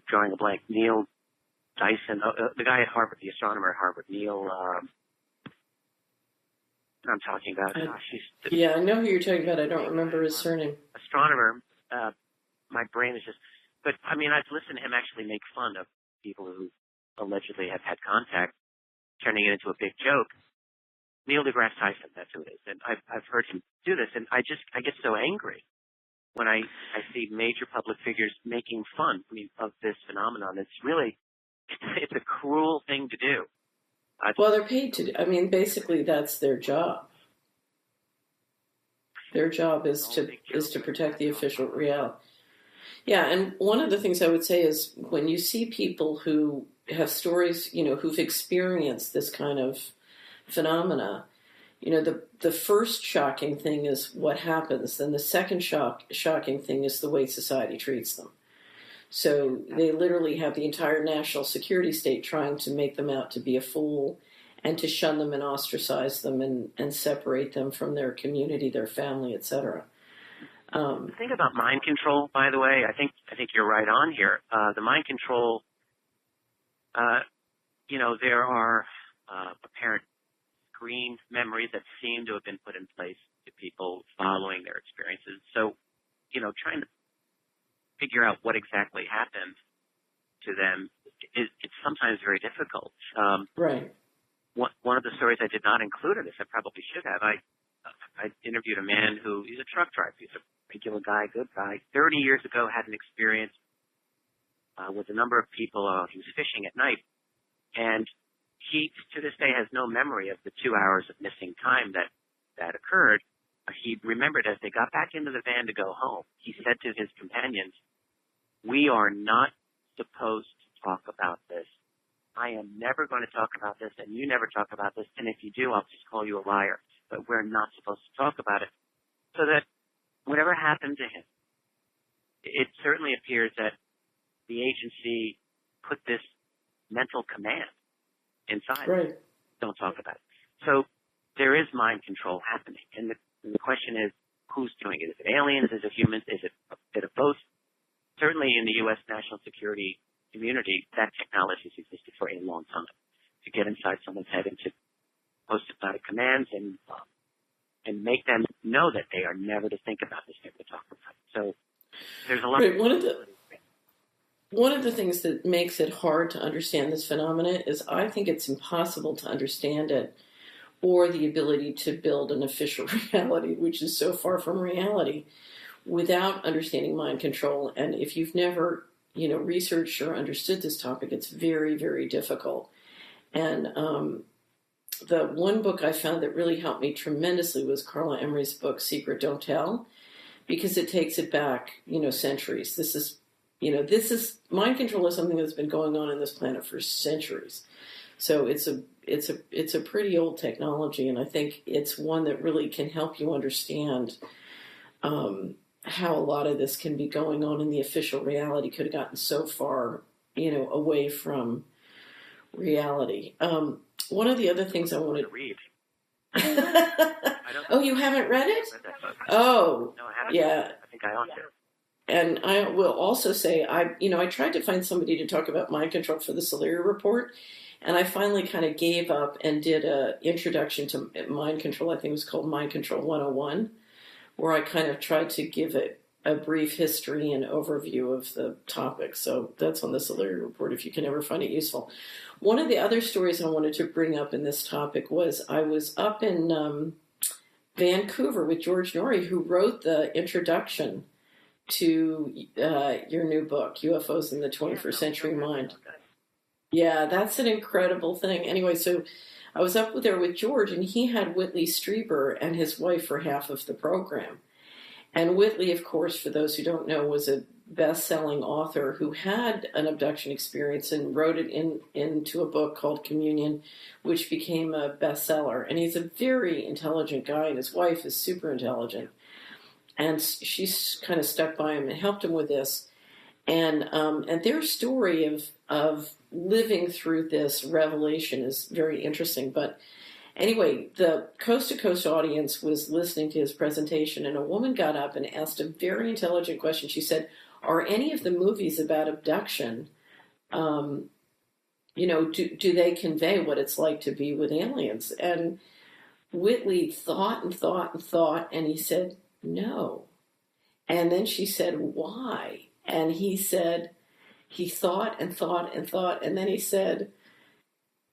drawing a blank. Neil Dyson, the guy at Harvard, the astronomer at Harvard, Neil. I'm talking about. I know who you're talking about. I don't remember his surname. Astronomer. My brain is just. But I mean, I've listened to him actually make fun of people who allegedly have had contact, turning it into a big joke. Neil deGrasse Tyson, that's who it is. And I've heard him do this, and I get so angry when I see major public figures making fun of this phenomenon. It's really, it's a cruel thing to do. Well, they're paid to do. I mean, basically, that's their job. Their job is to protect the official reality. Yeah, and one of the things I would say is when you see people who have stories, who've experienced this kind of phenomena, the first shocking thing is what happens. Then the second shocking thing is the way society treats them. So they literally have the entire national security state trying to make them out to be a fool and to shun them and ostracize them and separate them from their community, their family, etc. The thing about mind control, by the way, I think you're right on here. The mind control, there are apparent screen memories that seem to have been put in place to people following their experiences. So, trying to figure out what exactly happened to them it's sometimes very difficult. Right. One of the stories I did not include in this, I probably should have. I interviewed a man he's a truck driver. He's a regular guy, good guy. 30 years ago, had an experience with a number of people. He was fishing at night, and he, to this day, has no memory of the 2 hours of missing time that occurred. He remembered as they got back into the van to go home, he said to his companions, "We are not supposed to talk about this. I am never going to talk about this, and you never talk about this, and if you do, I'll just call you a liar. But we're not supposed to talk about it." So that whatever happened to him, it certainly appears that the agency put this mental command inside. Right. Don't talk about it. So there is mind control happening. And the question is, who's doing it? Is it aliens? Is it humans? Is it a bit of both? Certainly in the U.S. national security community, that technology has existed for a long time. To get inside someone's head and to post-hypnotic commands and make them know that they are never to think about this, never to talk about it. So there's a lot of... One of the things that makes it hard to understand this phenomenon is I think it's impossible to understand it or the ability to build an official reality, which is so far from reality, without understanding mind control. And if you've never, researched or understood this topic, it's very, very difficult. And the one book I found that really helped me tremendously was Carla Emery's book, Secret Don't Tell, because it takes it back, centuries. This is mind control is something that's been going on this planet for centuries. So it's a pretty old technology, and I think it's one that really can help you understand how a lot of this can be going on in the official reality. Could have gotten so far, away from reality. One of the other things I wanted to read. Oh, you haven't read it? No, I haven't. Yeah. I think I ought to. And I will also say, I tried to find somebody to talk about mind control for the Solari report, and I finally kind of gave up and did an introduction to mind control. I think it was called Mind Control 101, where I kind of tried to give it a brief history and overview of the topic. So that's on the Solari report if you can ever find it useful. One of the other stories I wanted to bring up in this topic was I was up in Vancouver with George Norrie, who wrote the introduction to your new book, UFOs in the 21st Century Mind. Yeah, that's an incredible thing. Anyway, so I was up there with George, and he had Whitley Strieber and his wife for half of the program. And Whitley, of course, for those who don't know, was a best-selling author who had an abduction experience and wrote it into a book called Communion, which became a bestseller. And he's a very intelligent guy, and his wife is super intelligent. And she's kind of stuck by him and helped him with this. And their story of living through this revelation is very interesting. But anyway, the coast-to-coast audience was listening to his presentation, and a woman got up and asked a very intelligent question. She said, "Are any of the movies about abduction, do they convey what it's like to be with aliens?" And Whitley thought and thought and thought, and he said, "No." And then she said, "Why?" And he said, he thought and thought and thought, and then he said,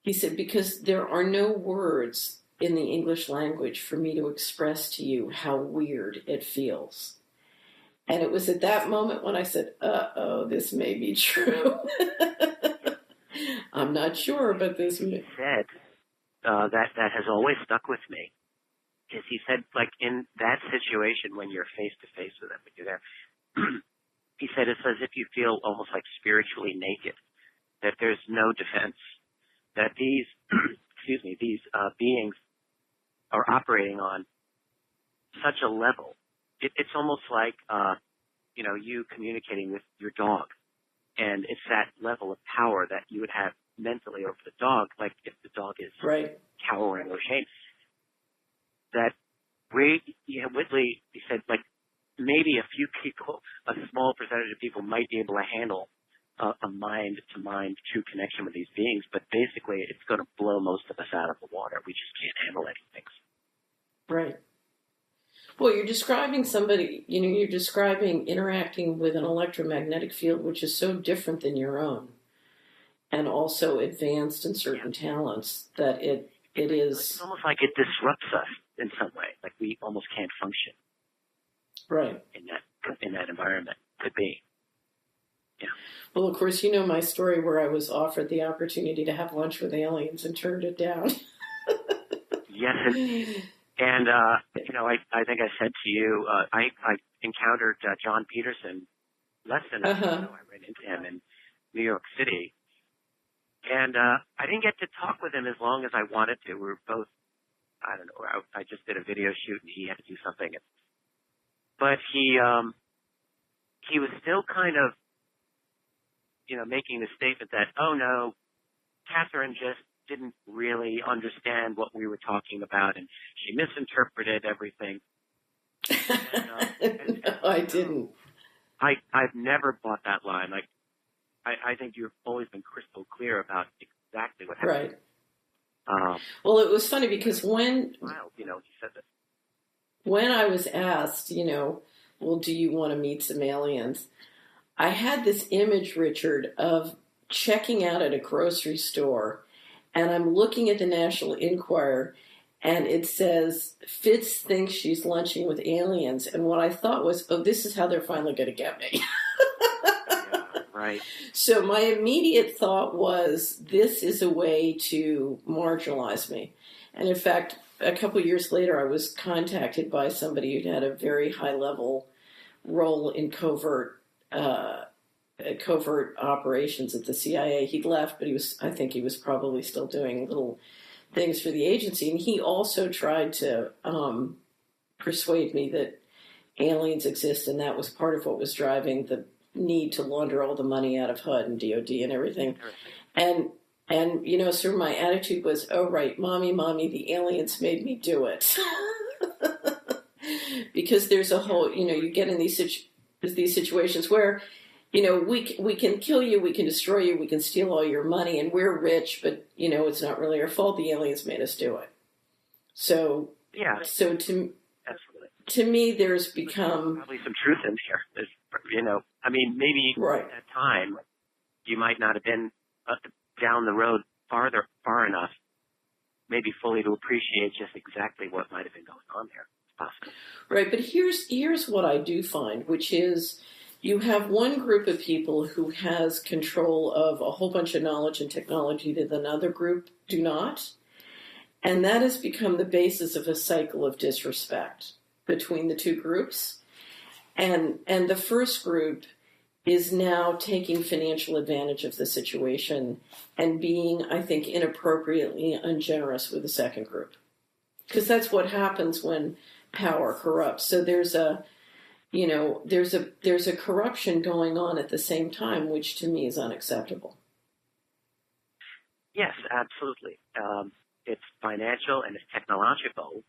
because there are no words in the English language for me to express to you how weird it feels. And it was at that moment when I said, uh-oh, this may be true. I'm not sure, but this may. Said, that has always stuck with me. Is he said, like, in that situation when you're face to face with them, when you're there, he said it's as if you feel almost like spiritually naked, that there's no defense, that these, these beings are operating on such a level. It's almost like, you communicating with your dog. And it's that level of power that you would have mentally over the dog, like if the dog is right. cowering or ashamed. That Whitley, he said, like, maybe a few people, a small percentage of people might be able to handle a mind-to-mind true connection with these beings, but basically it's going to blow most of us out of the water. We just can't handle anything. Right. Well, you're describing somebody, you're describing interacting with an electromagnetic field which is so different than your own, and also advanced in certain talents that it is. It's almost like it disrupts us in some way, like we almost can't function. Right. In that environment. Could be. Yeah. Well, of course, you know my story where I was offered the opportunity to have lunch with aliens and turned it down. Yes, and I think I said to you, I encountered John Peterson less than a week ago. I ran into him in New York City, and I didn't get to talk with him as long as I wanted to. We were both, I don't know, I just did a video shoot and he had to do something, but he was still kind of, making the statement that, oh no, Catherine just didn't really understand what we were talking about, and she misinterpreted everything. No, I didn't. I've never bought that line. Like, I think you've always been crystal clear about exactly what happened. Right. Well, it was funny because when he said that. When I was asked, well, do you want to meet some aliens? I had this image, Richard, of checking out at a grocery store, and I'm looking at the National Enquirer, and it says, Fitz thinks she's lunching with aliens. And what I thought was, oh, this is how they're finally going to get me. Yeah, right. So my immediate thought was, this is a way to marginalize me. And in fact, a couple of years later, I was contacted by somebody who had a very high-level role in covert operations at the CIA. He'd left, but I think he was probably still doing little things for the agency. And he also tried to persuade me that aliens exist, and that was part of what was driving the need to launder all the money out of HUD and DOD and everything. And sir, my attitude was, oh, right, mommy, the aliens made me do it. Because there's a whole, you get in these situations where, we can kill you, we can destroy you, we can steal all your money, and we're rich, but, it's not really our fault. The aliens made us do it. So, yeah. So to me, there's become... Probably some truth in here. There's, maybe right. At that time, you might not have been down the road far enough, maybe fully to appreciate just exactly what might have been going on there. It's possible. Right, but here's what I do find, which is you have one group of people who has control of a whole bunch of knowledge and technology that another group do not, and that has become the basis of a cycle of disrespect between the two groups. And the first group is now taking financial advantage of the situation and being, I think, inappropriately ungenerous with the second group. Because that's what happens when power corrupts. So there's a corruption going on at the same time, which to me is unacceptable. Yes, absolutely. It's financial and it's technological,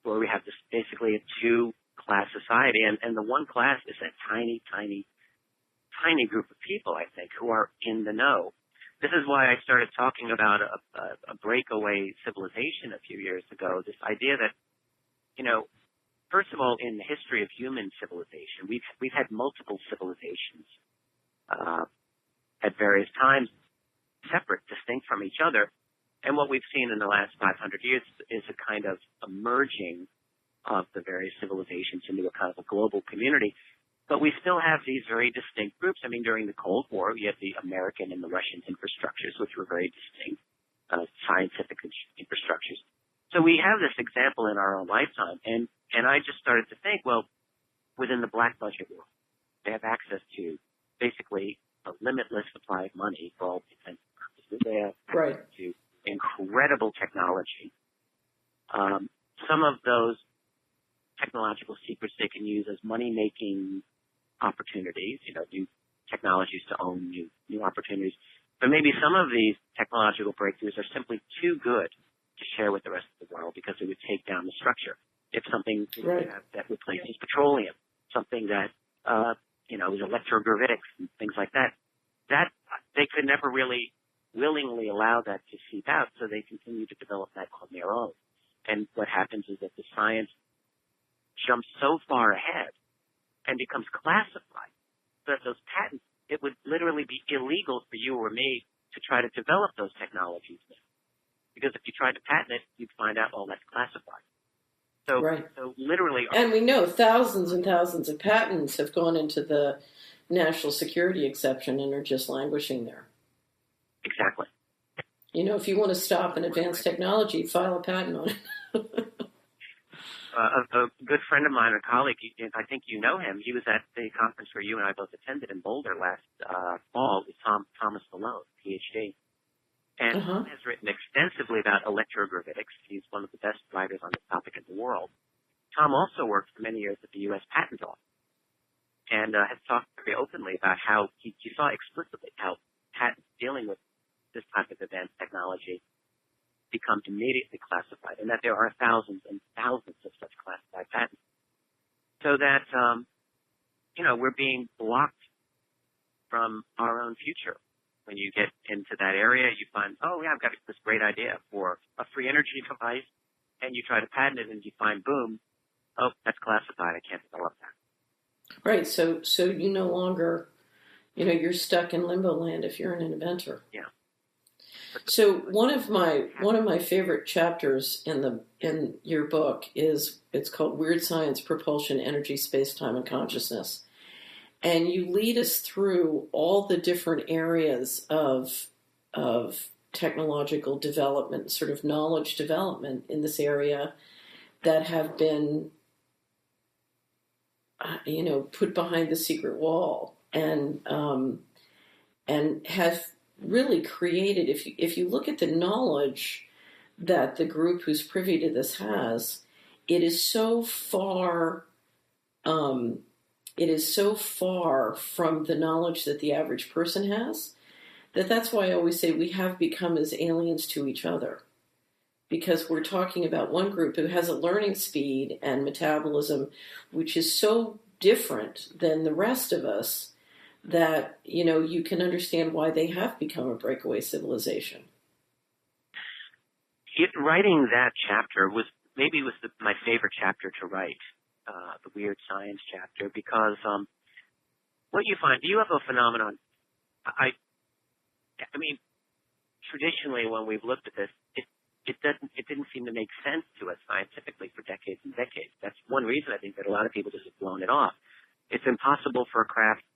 where we have this basically a two-class society, and the one class is that tiny group of people, I think, who are in the know. This is why I started talking about a breakaway civilization a few years ago, this idea that, first of all, in the history of human civilization, we've had multiple civilizations at various times, separate, distinct from each other. And what we've seen in the last 500 years is a kind of a merging of the various civilizations into a kind of a global community. But we still have these very distinct groups. I mean, during the Cold War, we had the American and the Russian infrastructures, which were very distinct, scientific infrastructures. So we have this example in our own lifetime. And I just started to think, well, within the black budget world, they have access to basically a limitless supply of money for all intents and purposes. They have access to incredible technology. Some of those technological secrets they can use as money-making opportunities, new technologies to own new opportunities. But maybe some of these technological breakthroughs are simply too good to share with the rest of the world because it would take down the structure. If something that replaces petroleum, something that is electrogravitics and things like that, that they could never really willingly allow that to seep out, so they continue to develop that on their own. And what happens is that the science jumps so far ahead and becomes classified that those patents, it would literally be illegal for you or me to try to develop those technologies now. Because if you tried to patent it, you'd find out, that's classified. So literally... And we know thousands and thousands of patents have gone into the national security exception and are just languishing there. Exactly. If you want to stop an advanced technology, file a patent on it. A good friend of mine, a colleague, I think you know him, he was at the conference where you and I both attended in Boulder last fall, with Thomas Dolan, PhD. And has written extensively about electrogravitics. He's one of the best writers on this topic in the world. Tom also worked for many years at the U.S. Patent Office and has talked very openly about how he saw explicitly how patents dealing with this type of advanced technology become immediately classified, and that there are thousands and thousands of such classified patents. So that, we're being blocked from our own future. When you get into that area, you find, I've got this great idea for a free energy device, and you try to patent it, and you find, boom, that's classified. I can't develop that. Right. So you no longer, you're stuck in limbo land if you're an inventor. Yeah. So one of my favorite chapters in your book it's called Weird Science, Propulsion, Energy, Space-Time, and Consciousness. And you lead us through all the different areas of technological development, sort of knowledge development in this area that have been, put behind the secret wall and have really created. If you look at the knowledge that the group who's privy to this has, it is so far. It is so far from the knowledge that the average person has that's why I always say we have become as aliens to each other, because we're talking about one group who has a learning speed and metabolism which is so different than the rest of us that, you can understand why they have become a breakaway civilization. Writing that chapter was my favorite chapter to write. The weird science chapter, because what you find, the UFO phenomenon, I mean, traditionally when we've looked at this, it didn't seem to make sense to us scientifically for decades and decades. That's one reason I think that a lot of people just have blown it off. It's impossible for a craft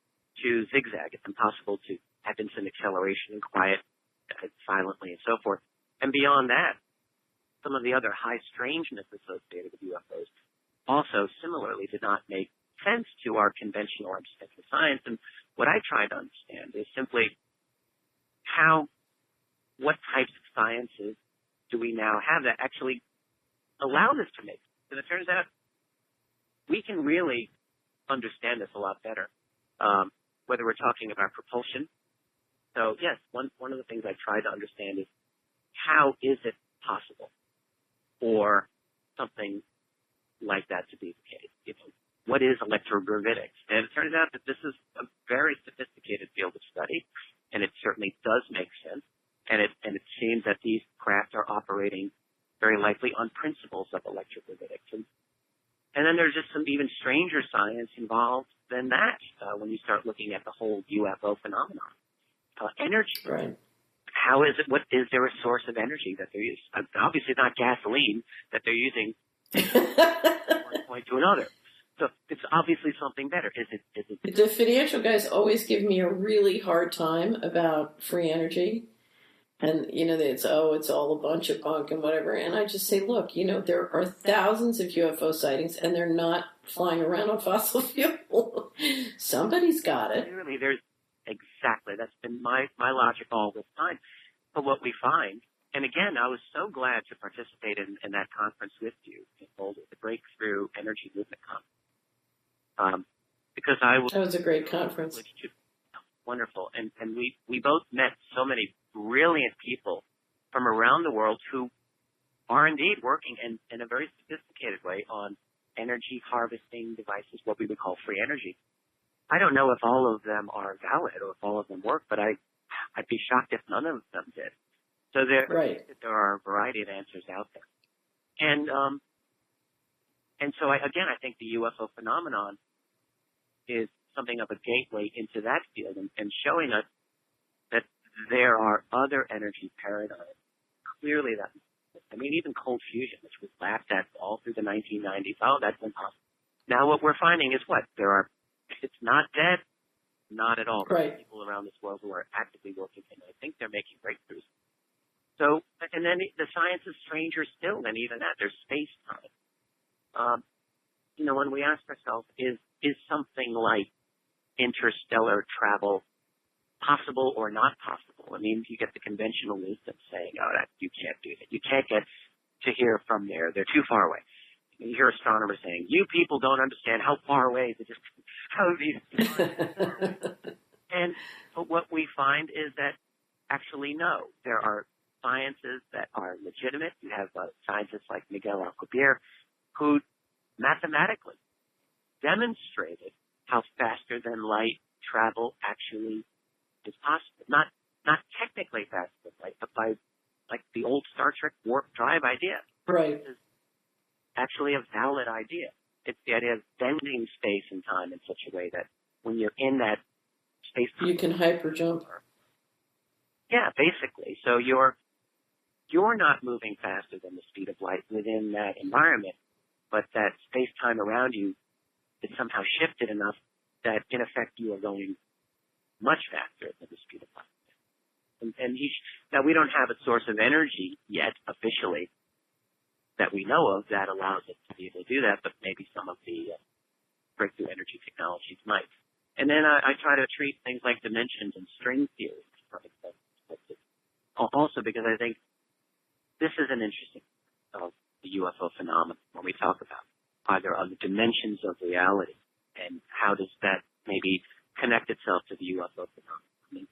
to zigzag. It's impossible to have instant acceleration and quiet silently and so forth. And beyond that, some of the other high strangeness associated with UFOs also similarly did not make sense to our conventional understanding of science. And what I try to understand is simply what types of sciences do we now have that actually allow this to make sense? And it turns out we can really understand this a lot better, whether we're talking about propulsion. So yes, one of the things I try to understand is how is it possible for something like that to be the case? What is electrogravitics? And it turns out that this is a very sophisticated field of study, and it certainly does make sense. And it seems that these craft are operating very likely on principles of electrogravitics. And And then there's just some even stranger science involved than that when you start looking at the whole UFO phenomenon. Energy. Right. How is it? What is there a source of energy that they're using? Obviously not gasoline that they're using from one point to another. So it's obviously something better. Is it? The financial guys always give me a really hard time about free energy. And, it's all a bunch of bunk and whatever. And I just say, look, there are thousands of UFO sightings and they're not flying around on fossil fuel. Somebody's got it. Clearly, exactly. That's been my logic all this time. But what we find, and again, I was so glad to participate in that conference with you in Boulder, the Breakthrough Energy Movement Conference. Because that was a great conference. Wonderful. And we both met so many brilliant people from around the world who are indeed working in a very sophisticated way on energy harvesting devices, what we would call free energy. I don't know if all of them are valid or if all of them work, but I'd be shocked if none of them did. So there are a variety of answers out there. And so I think the UFO phenomenon is something of a gateway into that field and showing us that there are other energy paradigms. Clearly even cold fusion, which was laughed at all through the 1990s. Oh, that's impossible. Now what we're finding is it's not dead, not at all. Right. There are people around this world who are actively working, and I think they're making breakthroughs. So, and then the science is stranger still than even that. There's space-time. When we ask ourselves, is something like interstellar travel possible or not possible? I mean, you get the conventional wisdom saying, you can't do that. You can't get to here from there. They're too far away. You hear astronomers saying, you people don't understand how far away how these but what we find is that actually no, there are sciences that are legitimate. You have scientists like Miguel Alcubierre who mathematically demonstrated how faster than light travel actually is possible. Not technically faster than light, but by like the old Star Trek warp drive idea. Right. It's actually a valid idea. It's the idea of bending space and time in such a way that when you're in that space, you can hyper jump. Yeah, basically. So you're not moving faster than the speed of light within that environment, but that space-time around you is somehow shifted enough that, in effect, you are going much faster than the speed of light. Now, we don't have a source of energy yet, officially, that we know of that allows it to be able to do that, but maybe some of the breakthrough energy technologies might. And then I try to treat things like dimensions and string theory, for example, also because I think this is an interesting of the UFO phenomenon when we talk about either on the dimensions of reality and how does that maybe connect itself to the UFO phenomenon. I mean,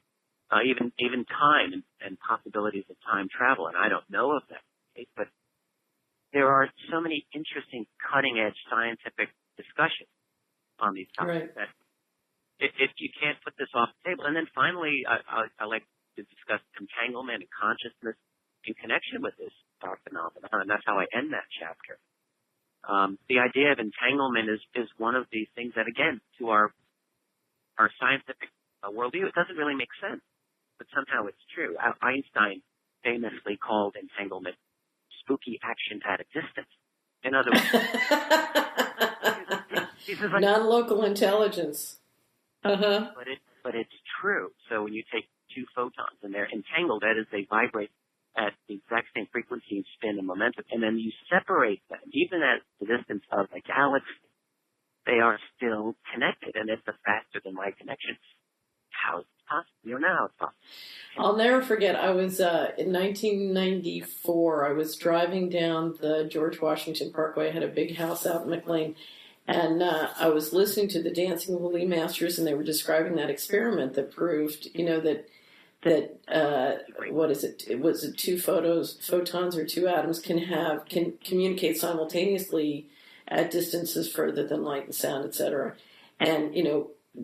even time and possibilities of time travel, and I don't know of that case, but there are so many interesting cutting-edge scientific discussions on these topics that if you can't put this off the table. And then finally, I like to discuss entanglement and consciousness in connection with this phenomenon, and that's how I end that chapter. The idea of entanglement is one of these things that, again, to our scientific worldview, it doesn't really make sense, but somehow it's true. Einstein famously called entanglement spooky action at a distance. In other words, like, non-local intelligence. Uh-huh. But it's true. So when you take two photons and they're entangled, that is, they vibrate at the exact same frequency and spin and momentum, and then you separate them, even at the distance of a galaxy, they are still connected, and it's a faster than light connection. How is it possible? You know how it's possible. I'll never forget, I was, in 1994, I was driving down the George Washington Parkway. I had a big house out in McLean, and I was listening to the Dancing Woolly Masters, and they were describing that experiment that proved, what is it? It was two photons or two atoms can communicate simultaneously at distances further than light and sound, etc. And,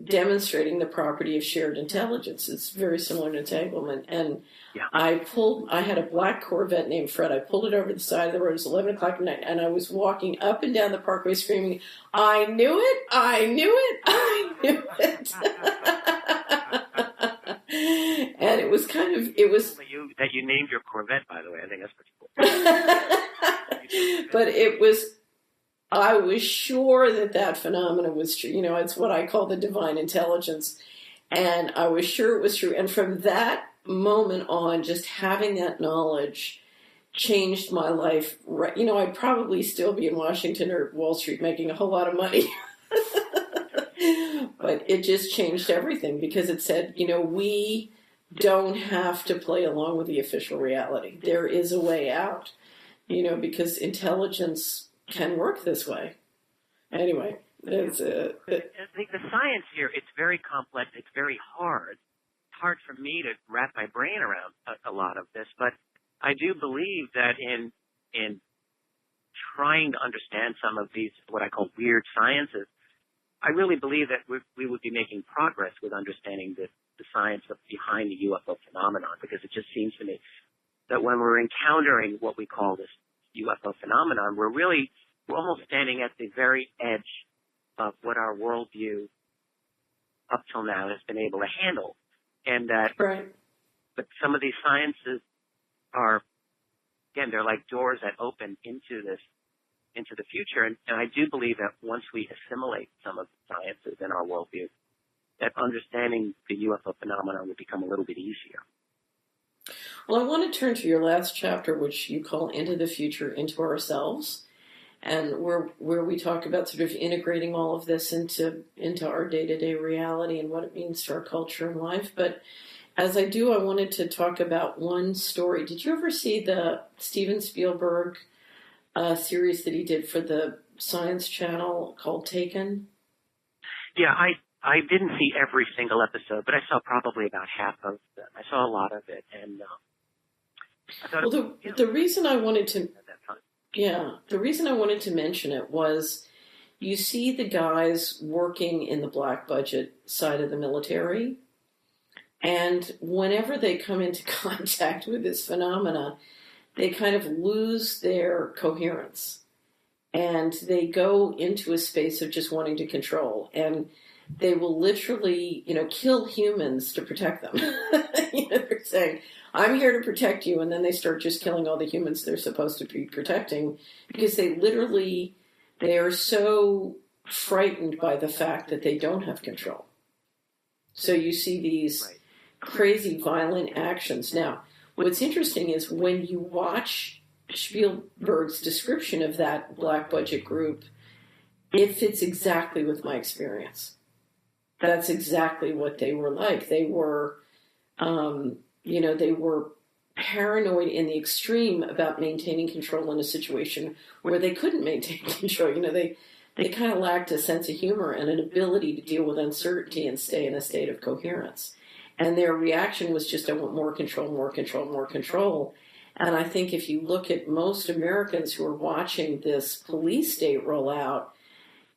demonstrating the property of shared intelligence. It's very similar to entanglement. And Yeah. I had a black Corvette named Fred. I pulled it over the side of the road. It was 11 o'clock at night, and I was walking up and down the parkway screaming, I knew it, I knew it, I knew it. And it was kind of, it was... That you named your Corvette, by the way. I think that's pretty cool. But it was... I was sure that phenomena was true. You know, it's what I call the divine intelligence. And I was sure it was true. And from that moment on, just having that knowledge changed my life. You know, I'd probably still be in Washington or Wall Street making a whole lot of money. But it just changed everything because it said, you know, we don't have to play along with the official reality. There is a way out, you know, because intelligence can work this way. Anyway, I think the science here, it's very complex. It's very hard. It's hard for me to wrap my brain around a lot of this, but I do believe that in trying to understand some of these, what I call weird sciences, I really believe that we would be making progress with understanding the science behind the UFO phenomenon, because it just seems to me that when we're encountering what we call this UFO phenomenon, we're almost standing at the very edge of what our worldview up till now has been able to handle. And that, right. But some of these sciences are, again, they're like doors that open into the future. And I do believe that once we assimilate some of the sciences in our worldview, that understanding the UFO phenomenon would become a little bit easier. Well, I want to turn to your last chapter, which you call Into the Future, Into Ourselves, and where we talk about sort of integrating all of this into our day-to-day reality and what it means to our culture and life. But as I do, I wanted to talk about one story. Did you ever see the Steven Spielberg series that he did for the Science Channel called Taken? Yeah, I didn't see every single episode, but I saw probably about half of them. I saw a lot of it, and I thought. Well, the reason I wanted to, the reason I wanted to mention it was, you see the guys working in the black budget side of the military, and whenever they come into contact with this phenomena, they kind of lose their coherence, and they go into a space of just wanting to control, and they will literally, you know, kill humans to protect them. You know, they're saying, I'm here to protect you, and then they start just killing all the humans they're supposed to be protecting, because they are so frightened by the fact that they don't have control. So you see these crazy, violent actions. Now, what's interesting is when you watch Spielberg's description of that black budget group, it fits exactly with my experience. That's exactly what they were like. They were, they were paranoid in the extreme about maintaining control in a situation where they couldn't maintain control. You know, they kind of lacked a sense of humor and an ability to deal with uncertainty and stay in a state of coherence. And their reaction was just, I want more control, more control, more control. And I think if you look at most Americans who are watching this police state roll out,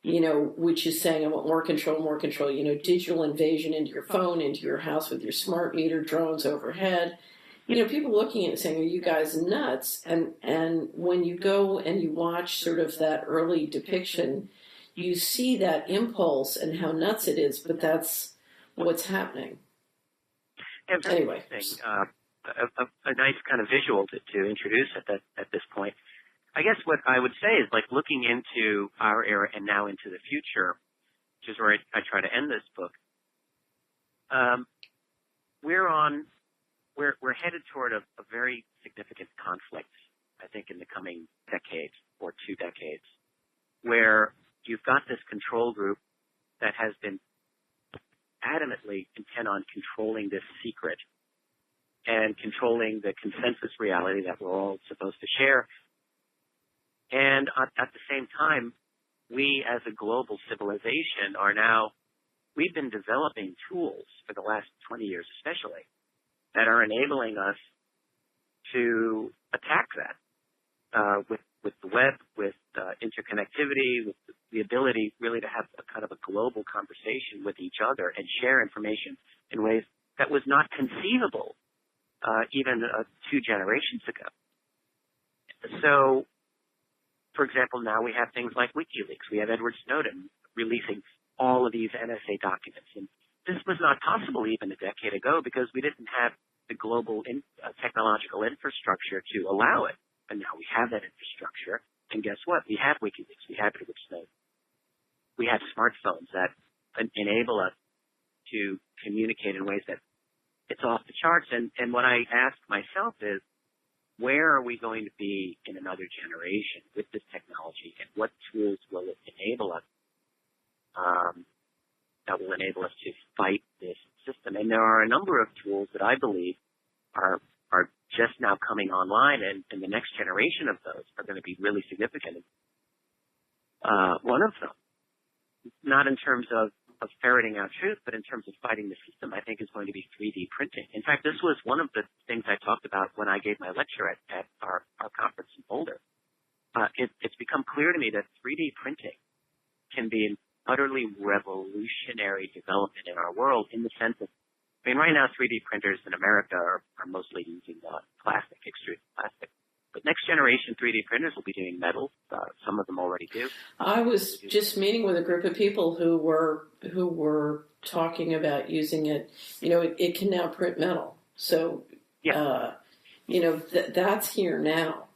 you know, which is saying, I want more control, you know, digital invasion into your phone, into your house with your smart meter, drones overhead. You know, people looking at it saying, are you guys nuts? And when you go and you watch sort of that early depiction, you see that impulse and how nuts it is, but that's what's happening. Anyway. A nice kind of visual to introduce at this point. I guess what I would say is, like, looking into our era and now into the future, which is where I try to end this book. We're headed toward a very significant conflict, I think, in the coming decade or 2 decades, where you've got this control group that has been adamantly intent on controlling this secret and controlling the consensus reality that we're all supposed to share. And at the same time, we as a global civilization we've been developing tools for the last 20 years especially that are enabling us to attack that with the web, with interconnectivity, with the ability really to have a kind of a global conversation with each other and share information in ways that was not conceivable even 2 generations ago. So, for example, now we have things like WikiLeaks. We have Edward Snowden releasing all of these NSA documents. And this was not possible even a decade ago because we didn't have the global technological infrastructure to allow it. And now we have that infrastructure. And guess what? We have WikiLeaks. We have Edward Snowden. We have smartphones that enable us to communicate in ways that it's off the charts. And what I ask myself is, where are we going to be in another generation with this technology, and what tools will it enable us that will enable us to fight this system? And there are a number of tools that I believe are just now coming online, and the next generation of those are going to be really significant. One of them, not in terms of ferreting out truth, but in terms of fighting the system, I think is going to be 3D printing. In fact, this was one of the things I talked about when I gave my lecture at our conference in Boulder. It's become clear to me that 3D printing can be an utterly revolutionary development in our world, in the sense of, I mean, right now 3D printers in America are mostly using plastic, extruded plastic. But next generation 3D printers will be doing metal. Some of them already do. I was just meeting with a group of people who were talking about using it. You know, it can now print metal. So, yeah. You know, that's here now,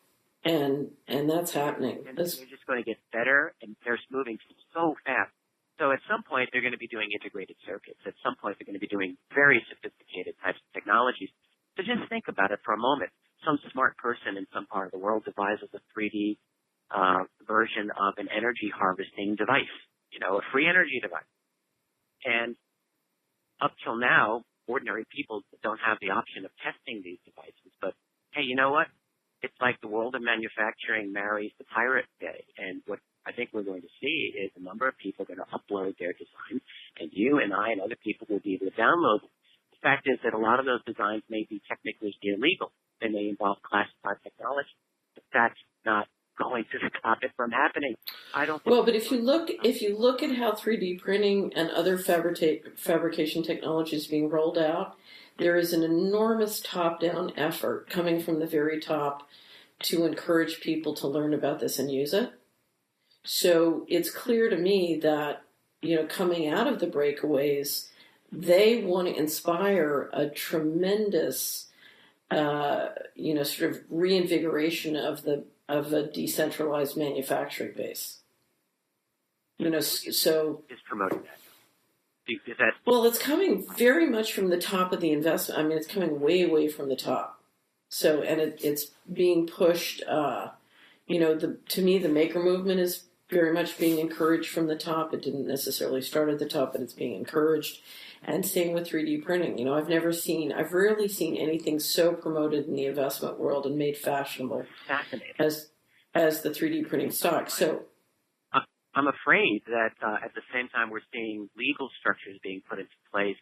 and that's happening. And they're just going to get better, and they're moving so fast. So at some point, they're going to be doing integrated circuits. At some point, they're going to be doing very sophisticated types of technologies. So just think about it for a moment. Some smart person in some part of the world devises a 3D version of an energy harvesting device, you know, a free energy device. And up till now, ordinary people don't have the option of testing these devices. But, hey, you know what? It's like the world of manufacturing marries the Pirate Bay. And what I think we're going to see is a number of people going to upload their designs, and you and I and other people will be able to download them. The fact is that a lot of those designs may be technically illegal. They may involve classified technology, but that's not going to stop it from happening. I don't think. Well, but if you look at how 3D printing and other fabrication technology is being rolled out, there is an enormous top-down effort coming from the very top to encourage people to learn about this and use it. So it's clear to me that, you know, coming out of the breakaways, they want to inspire a tremendous sort of reinvigoration of a decentralized manufacturing base. You know, so is promoting that. Is that? Well, it's coming very much from the top of the investment. I mean, it's coming way from the top. So, and it's being pushed. To me, the maker movement is very much being encouraged from the top. It didn't necessarily start at the top, but it's being encouraged. And same with 3D printing. You know, I've rarely seen anything so promoted in the investment world and made fashionable as the 3D printing stock. So I'm afraid that at the same time we're seeing legal structures being put into place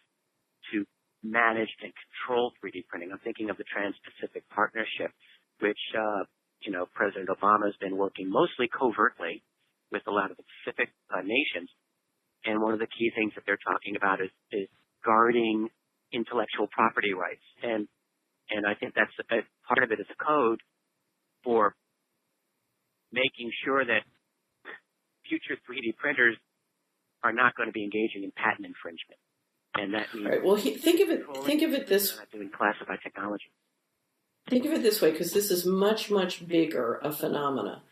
to manage and control 3D printing. I'm thinking of the Trans-Pacific Partnership, which President Obama has been working mostly covertly with a lot of the Pacific nations. And one of the key things that they're talking about is guarding intellectual property rights. And I think that's part of it is a code for making sure that future 3D printers are not going to be engaging in patent infringement. And that means right. Well, think of it this not doing classified technology. Think of it this way, because this is much bigger a phenomena.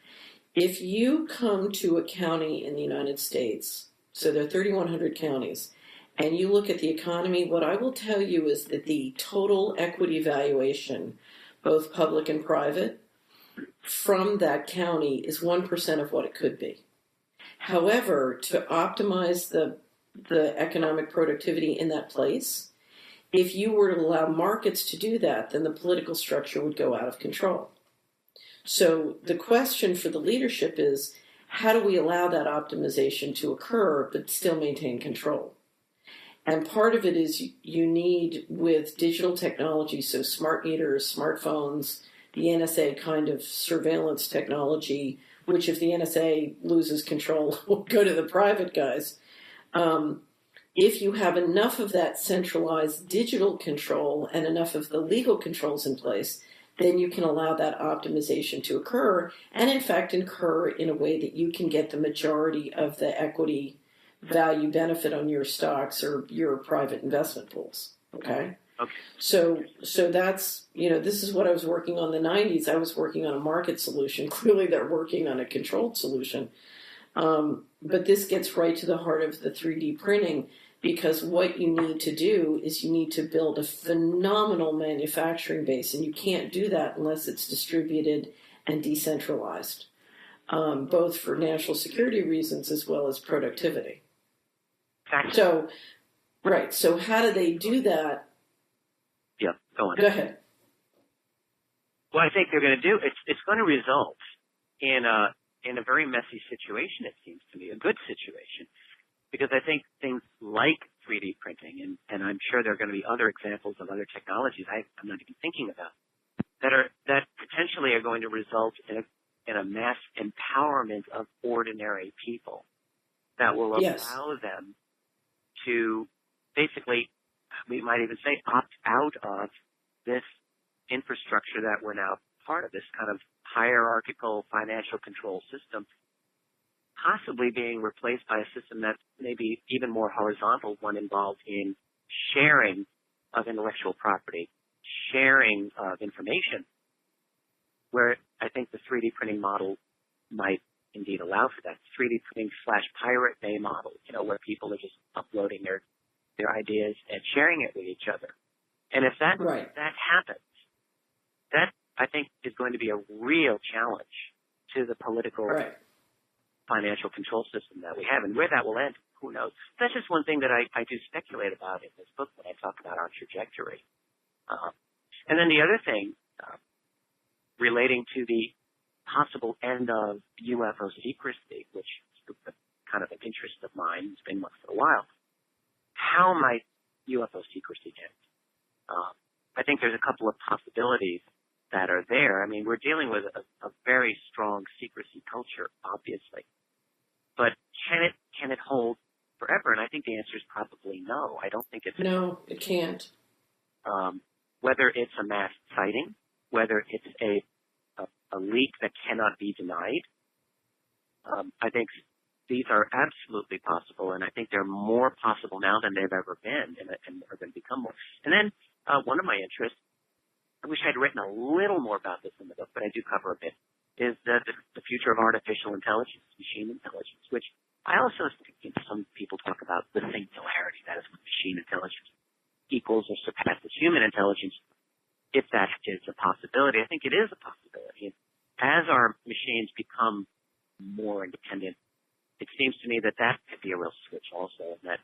If you come to a county in the United States, so there are 3,100 counties, and you look at the economy, what I will tell you is that the total equity valuation, both public and private, from that county is 1% of what it could be. However, to optimize the economic productivity in that place, if you were to allow markets to do that, then the political structure would go out of control. So the question for the leadership is, how do we allow that optimization to occur but still maintain control? And part of it is you need, with digital technology, so smart meters, smartphones, the NSA kind of surveillance technology, which if the NSA loses control will go to the private guys. If you have enough of that centralized digital control and enough of the legal controls in place, then you can allow that optimization to occur, and in fact occur in a way that you can get the majority of the equity value benefit on your stocks or your private investment pools. Okay? Okay. So that's, this is what I was working on in the 90s. I was working on a market solution. Clearly they're working on a controlled solution. But this gets right to the heart of the 3D printing, because what you need to do is you need to build a phenomenal manufacturing base, and you can't do that unless it's distributed and decentralized, both for national security reasons as well as productivity. So how do they do that? Yeah, go on. Go ahead. Well, I think they're going to do it's going to result in a very messy situation. It seems to me a good situation, because I think things like 3D printing, and I'm sure there are going to be other examples of other technologies I'm not even thinking about, that potentially are going to result in a mass empowerment of ordinary people that will allow them to basically, we might even say, opt out of this infrastructure that we're now part of, this kind of hierarchical financial control system, possibly being replaced by a system that's maybe even more horizontal, one involved in sharing of intellectual property, sharing of information, where I think the 3D printing model might indeed allow for that. 3D printing / Pirate Bay model, where people are just uploading their ideas and sharing it with each other. And if that happens, that I think is going to be a real challenge to the political financial control system that we have. And where that will end, who knows? That's just one thing that I do speculate about in this book when I talk about our trajectory. And then the other thing relating to the possible end of UFO secrecy, which is kind of an interest of mine, it's been one for a while. How might UFO secrecy end? I think there's a couple of possibilities that are there. I mean, we're dealing with a very strong secrecy culture, obviously. But can it hold forever? And I think the answer is probably no. I don't think it's... No, it can't. Whether it's a mass sighting, whether it's a leak that cannot be denied, I think these are absolutely possible, and I think they're more possible now than they've ever been, and are going to become more. And then one of my interests, I wish I'd written a little more about this in the book, but I do cover a bit, is the future of artificial intelligence, machine intelligence, which I also think some people talk about the singularity, that is, machine intelligence equals or surpasses human intelligence. If that is a possibility, I think it is a possibility. And as our machines become more independent, it seems to me that could be a real switch also, and that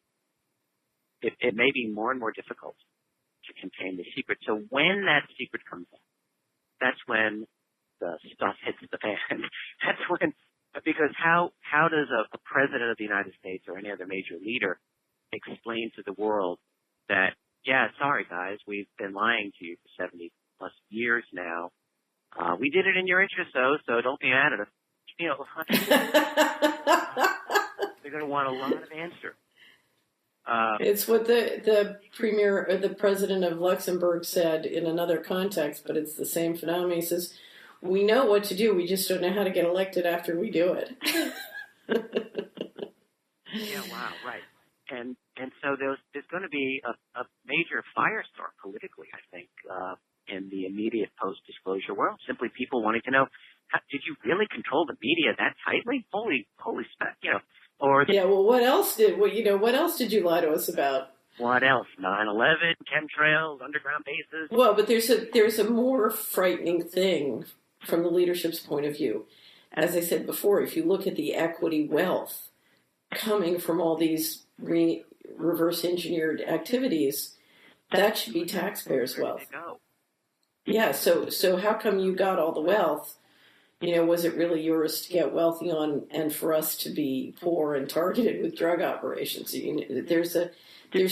it may be more and more difficult to contain the secret. So when that secret comes out, that's when the stuff hits the fan. That's when, because how does a president of the United States or any other major leader explain to the world that, yeah, sorry guys, we've been lying to you for 70 plus years now. We did it in your interest though, so don't be mad at us. They're going to want a lot of answer. It's what the premier or the president of Luxembourg said in another context, but it's the same phenomenon. He says, we know what to do, we just don't know how to get elected after we do it. Yeah, wow, right. And so there's going to be a major firestorm politically, I think, in the immediate post-disclosure world. Simply people wanting to know, did you really control the media that tightly? Holy spec, well, what else did you lie to us about? What else? 9/11, chemtrails, underground bases. Well, but there's a more frightening thing from the leadership's point of view. As I said before, if you look at the equity wealth coming from all these reverse engineered activities, that should be taxpayers' wealth. Yeah, so how come you got all the wealth? Was it really yours to get wealthy on and for us to be poor and targeted with drug operations? There's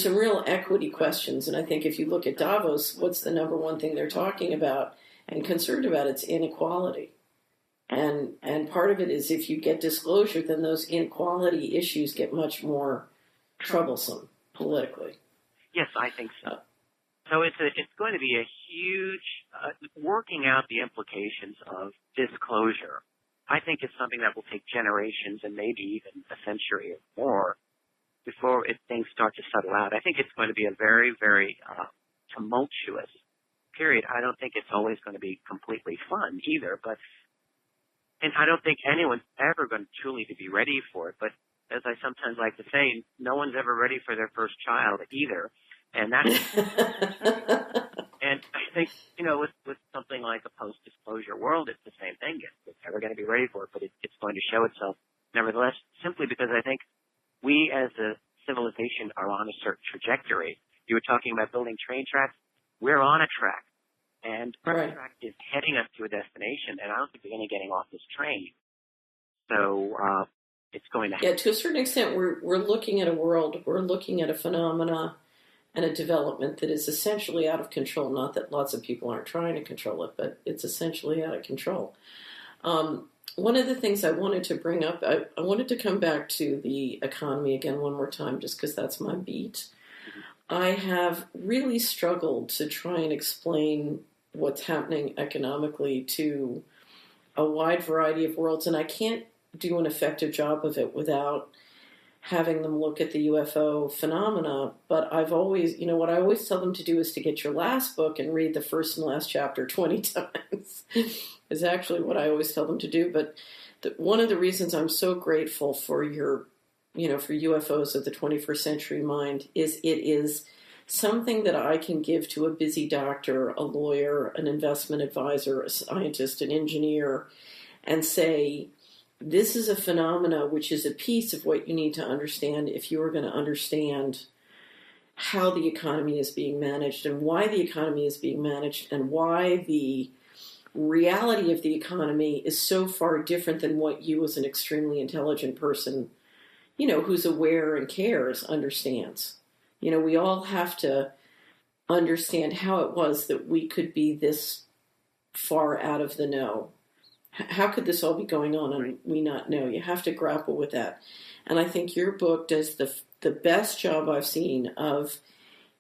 some real equity questions, and I think if you look at Davos, what's the number one thing they're talking about and concerned about? It's inequality. And part of it is if you get disclosure, then those inequality issues get much more troublesome politically. Yes, I think so. So it's going to be a huge working out the implications of disclosure. I think it's something that will take generations and maybe even a century or more before things start to settle out. I think it's going to be a very, very tumultuous period. I don't think it's always going to be completely fun either, and I don't think anyone's ever going to truly to be ready for it. But as I sometimes like to say, no one's ever ready for their first child either. And that's, and I think, with something like a post-disclosure world, it's the same thing. It's never going to be ready for it, but it's going to show itself nevertheless, simply because I think we as a civilization are on a certain trajectory. You were talking about building train tracks. We're on a track, and our track is heading us to a destination, and I don't think we're going to getting off this train. So it's going to happen. Yeah, to a certain extent, we're looking at a world, we're looking at a phenomena and a development that is essentially out of control. Not that lots of people aren't trying to control it, but it's essentially out of control. One of the things I wanted to bring up, I wanted to come back to the economy again one more time, just because that's my beat. I have really struggled to try and explain what's happening economically to a wide variety of worlds, and I can't do an effective job of it without having them look at the UFO phenomena. But I've always, what I always tell them to do is to get your last book and read the first and last chapter 20 times is actually what I always tell them to do. But one of the reasons I'm so grateful for your, for UFOs of the 21st Century Mind is it is something that I can give to a busy doctor, a lawyer, an investment advisor, a scientist, an engineer, and say, this is a phenomena which is a piece of what you need to understand if you are going to understand how the economy is being managed and why the economy is being managed and why the reality of the economy is so far different than what you as an extremely intelligent person, who's aware and cares, understands. We all have to understand how it was that we could be this far out of the know. How could this all be going on and we not know? You have to grapple with that. And I think your book does the best job I've seen of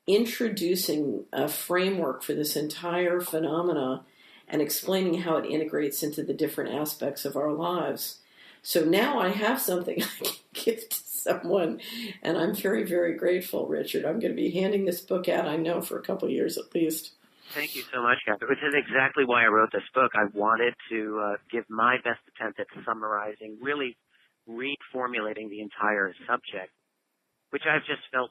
introducing a framework for this entire phenomena and explaining how it integrates into the different aspects of our lives. So now I have something I can give to someone, and I'm very, very grateful, Richard. I'm going to be handing this book out, I know, for a couple of years at least. Thank you so much, Catherine, which is exactly why I wrote this book. I wanted to give my best attempt at summarizing, really reformulating the entire subject, which I've just felt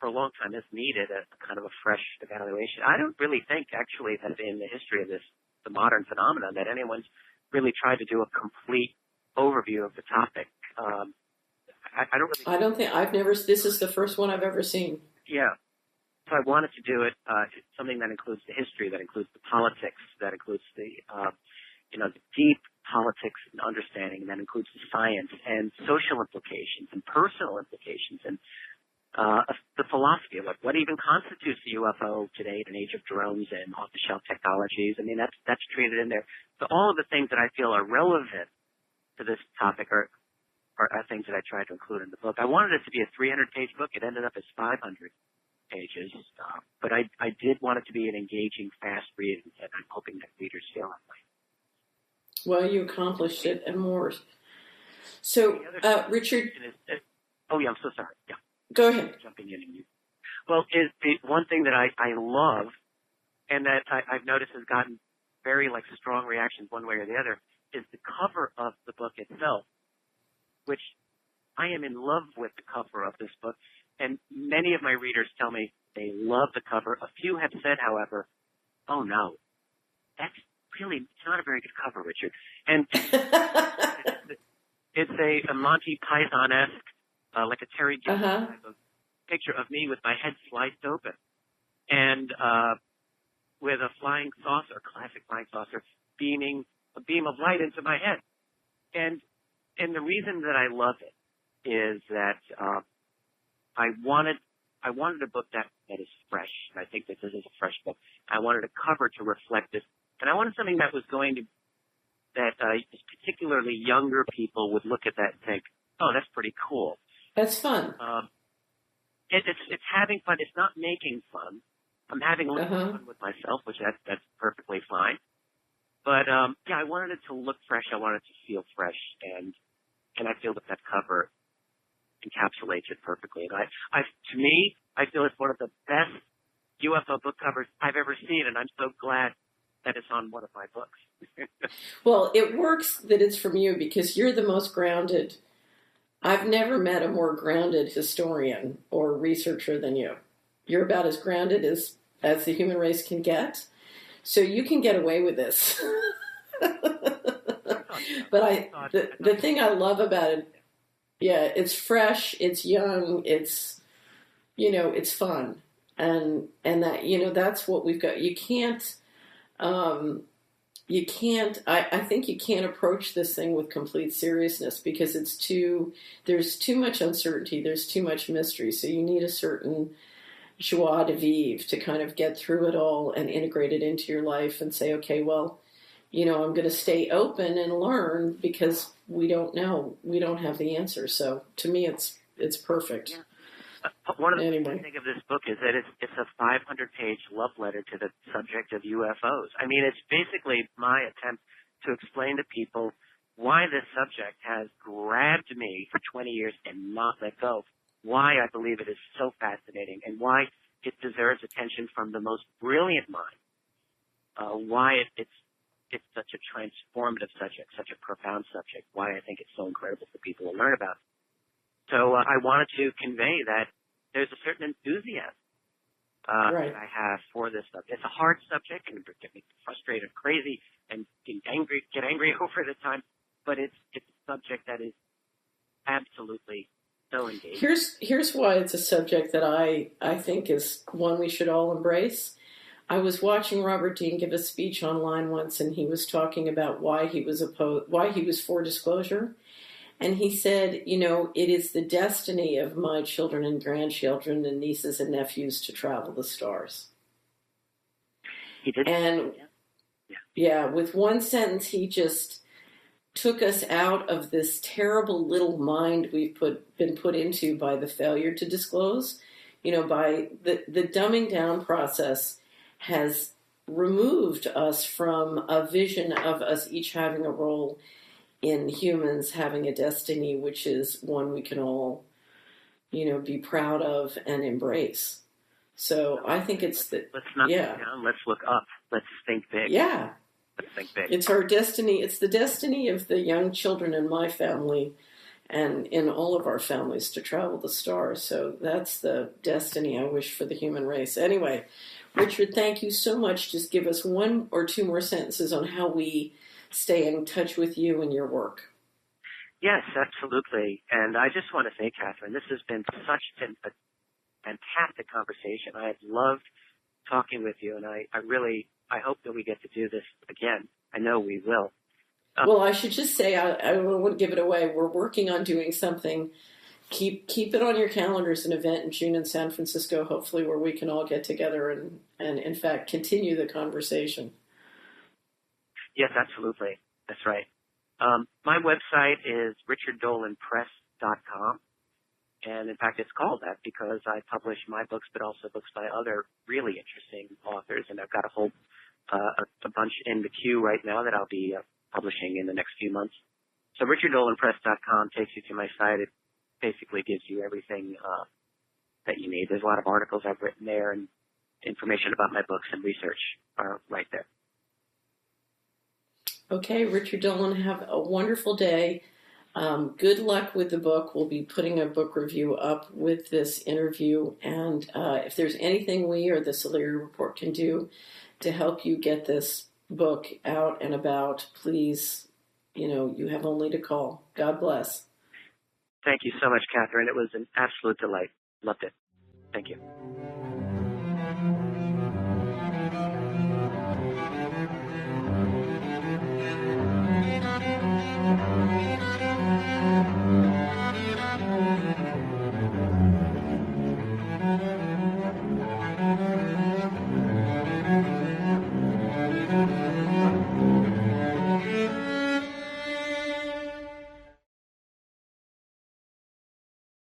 for a long time has needed a kind of a fresh evaluation. I don't really think, actually, that in the history of the modern phenomenon, that anyone's really tried to do a complete overview of the topic. I don't think this is the first one I've ever seen. Yeah. So I wanted to do it, something that includes the history, that includes the politics, that includes the deep politics and understanding, and that includes the science and social implications and personal implications and the philosophy of what even constitutes the UFO today in an age of drones and off-the-shelf technologies. I mean, that's treated in there. So all of the things that I feel are relevant to this topic are things that I tried to include in the book. I wanted it to be a 300-page book. It ended up as 500 pages, but I did want it to be an engaging, fast read, and I'm hoping that readers feel that way. Well, you accomplished it and more. So, Richard... I'm so sorry. Yeah. Go ahead. Jumping in and you. Well, one thing that I love, and that I've noticed has gotten very strong reactions one way or the other, is the cover of the book itself, which I am in love with the cover of this book. And many of my readers tell me they love the cover. A few have said, however, oh no, it's not a very good cover, Richard. And it's a Monty Python-esque, like a Terry Gilliam type of picture of me with my head sliced open. And with a flying saucer, classic flying saucer, beaming a beam of light into my head. And the reason that I love it is that I wanted a book that is fresh, and I think that this is a fresh book. I wanted a cover to reflect this, and I wanted something that was going to that particularly younger people would look at that and think, oh, that's pretty cool. That's fun. It's having fun. It's not making fun. I'm having a little fun with myself, which that's perfectly fine. But yeah, I wanted it to look fresh. I wanted it to feel fresh, and I feel that cover encapsulates it perfectly. And to me, I feel it's one of the best UFO book covers I've ever seen, and I'm so glad that it's on one of my books. Well, it works that it's from you because you're the most grounded. I've never met a more grounded historian or researcher than you. You're about as grounded as the human race can get. So you can get away with this. But the thing I love about it, yeah, it's fresh, it's young, it's, it's fun. And that, that's what we've got. I think you can't approach this thing with complete seriousness because there's too much uncertainty, there's too much mystery. So you need a certain joie de vivre to kind of get through it all and integrate it into your life and say, okay, well, I'm going to stay open and learn because we don't know. We don't have the answer. So to me, it's perfect. Yeah. One of the things I think of this book is that it's a 500-page love letter to the subject of UFOs. I mean, it's basically my attempt to explain to people why this subject has grabbed me for 20 years and not let go, why I believe it is so fascinating, and why it deserves attention from the most brilliant mind, why it's such a transformative subject, such a profound subject, why I think it's so incredible for people to learn about. So I wanted to convey that there's a certain enthusiasm that I have for this subject. It's a hard subject and get me frustrated, crazy, and get angry over the time, but it's a subject that is absolutely so engaging. Here's why it's a subject that I think is one we should all embrace. I was watching Robert Dean give a speech online once, and he was talking about why he was for disclosure. And he said, it is the destiny of my children and grandchildren and nieces and nephews to travel the stars. He did. And yeah, with one sentence, he just took us out of this terrible little mind we've been put into by the failure to disclose. By the dumbing down process has removed us from a vision of us each having a role in humans having a destiny, which is one we can all, be proud of and embrace. So I think it's let's not look down. Let's look up. Let's think big. Yeah. Let's think big. It's our destiny. It's the destiny of the young children in my family and in all of our families to travel the stars. So that's the destiny I wish for the human race. Anyway, Richard, thank you so much. Just give us one or two more sentences on how we stay in touch with you and your work. Yes, absolutely. And I just want to say, Catherine, this has been such a fantastic conversation. I have loved talking with you, and I hope that we get to do this again. I know we will. Well, I should just say, I wouldn't give it away. We're working on doing something. Keep it on your calendars, an event in June in San Francisco, hopefully, where we can all get together and in fact, continue the conversation. Yes, absolutely. That's right. My website is richarddolanpress.com. And in fact, it's called that because I publish my books, but also books by other really interesting authors. And I've got a whole, a bunch in the queue right now that I'll be publishing in the next few months. So richarddolanpress.com takes you to my site. It basically gives you everything that you need. There's a lot of articles I've written there, and information about my books and research are right there. Okay, Richard Dolan, have a wonderful day. Good luck with the book. We'll be putting a book review up with this interview. And if there's anything we or the Solari Report can do to help you get this book out and about, please, you have only to call. God bless. Thank you so much, Catherine. It was an absolute delight. Loved it. Thank you.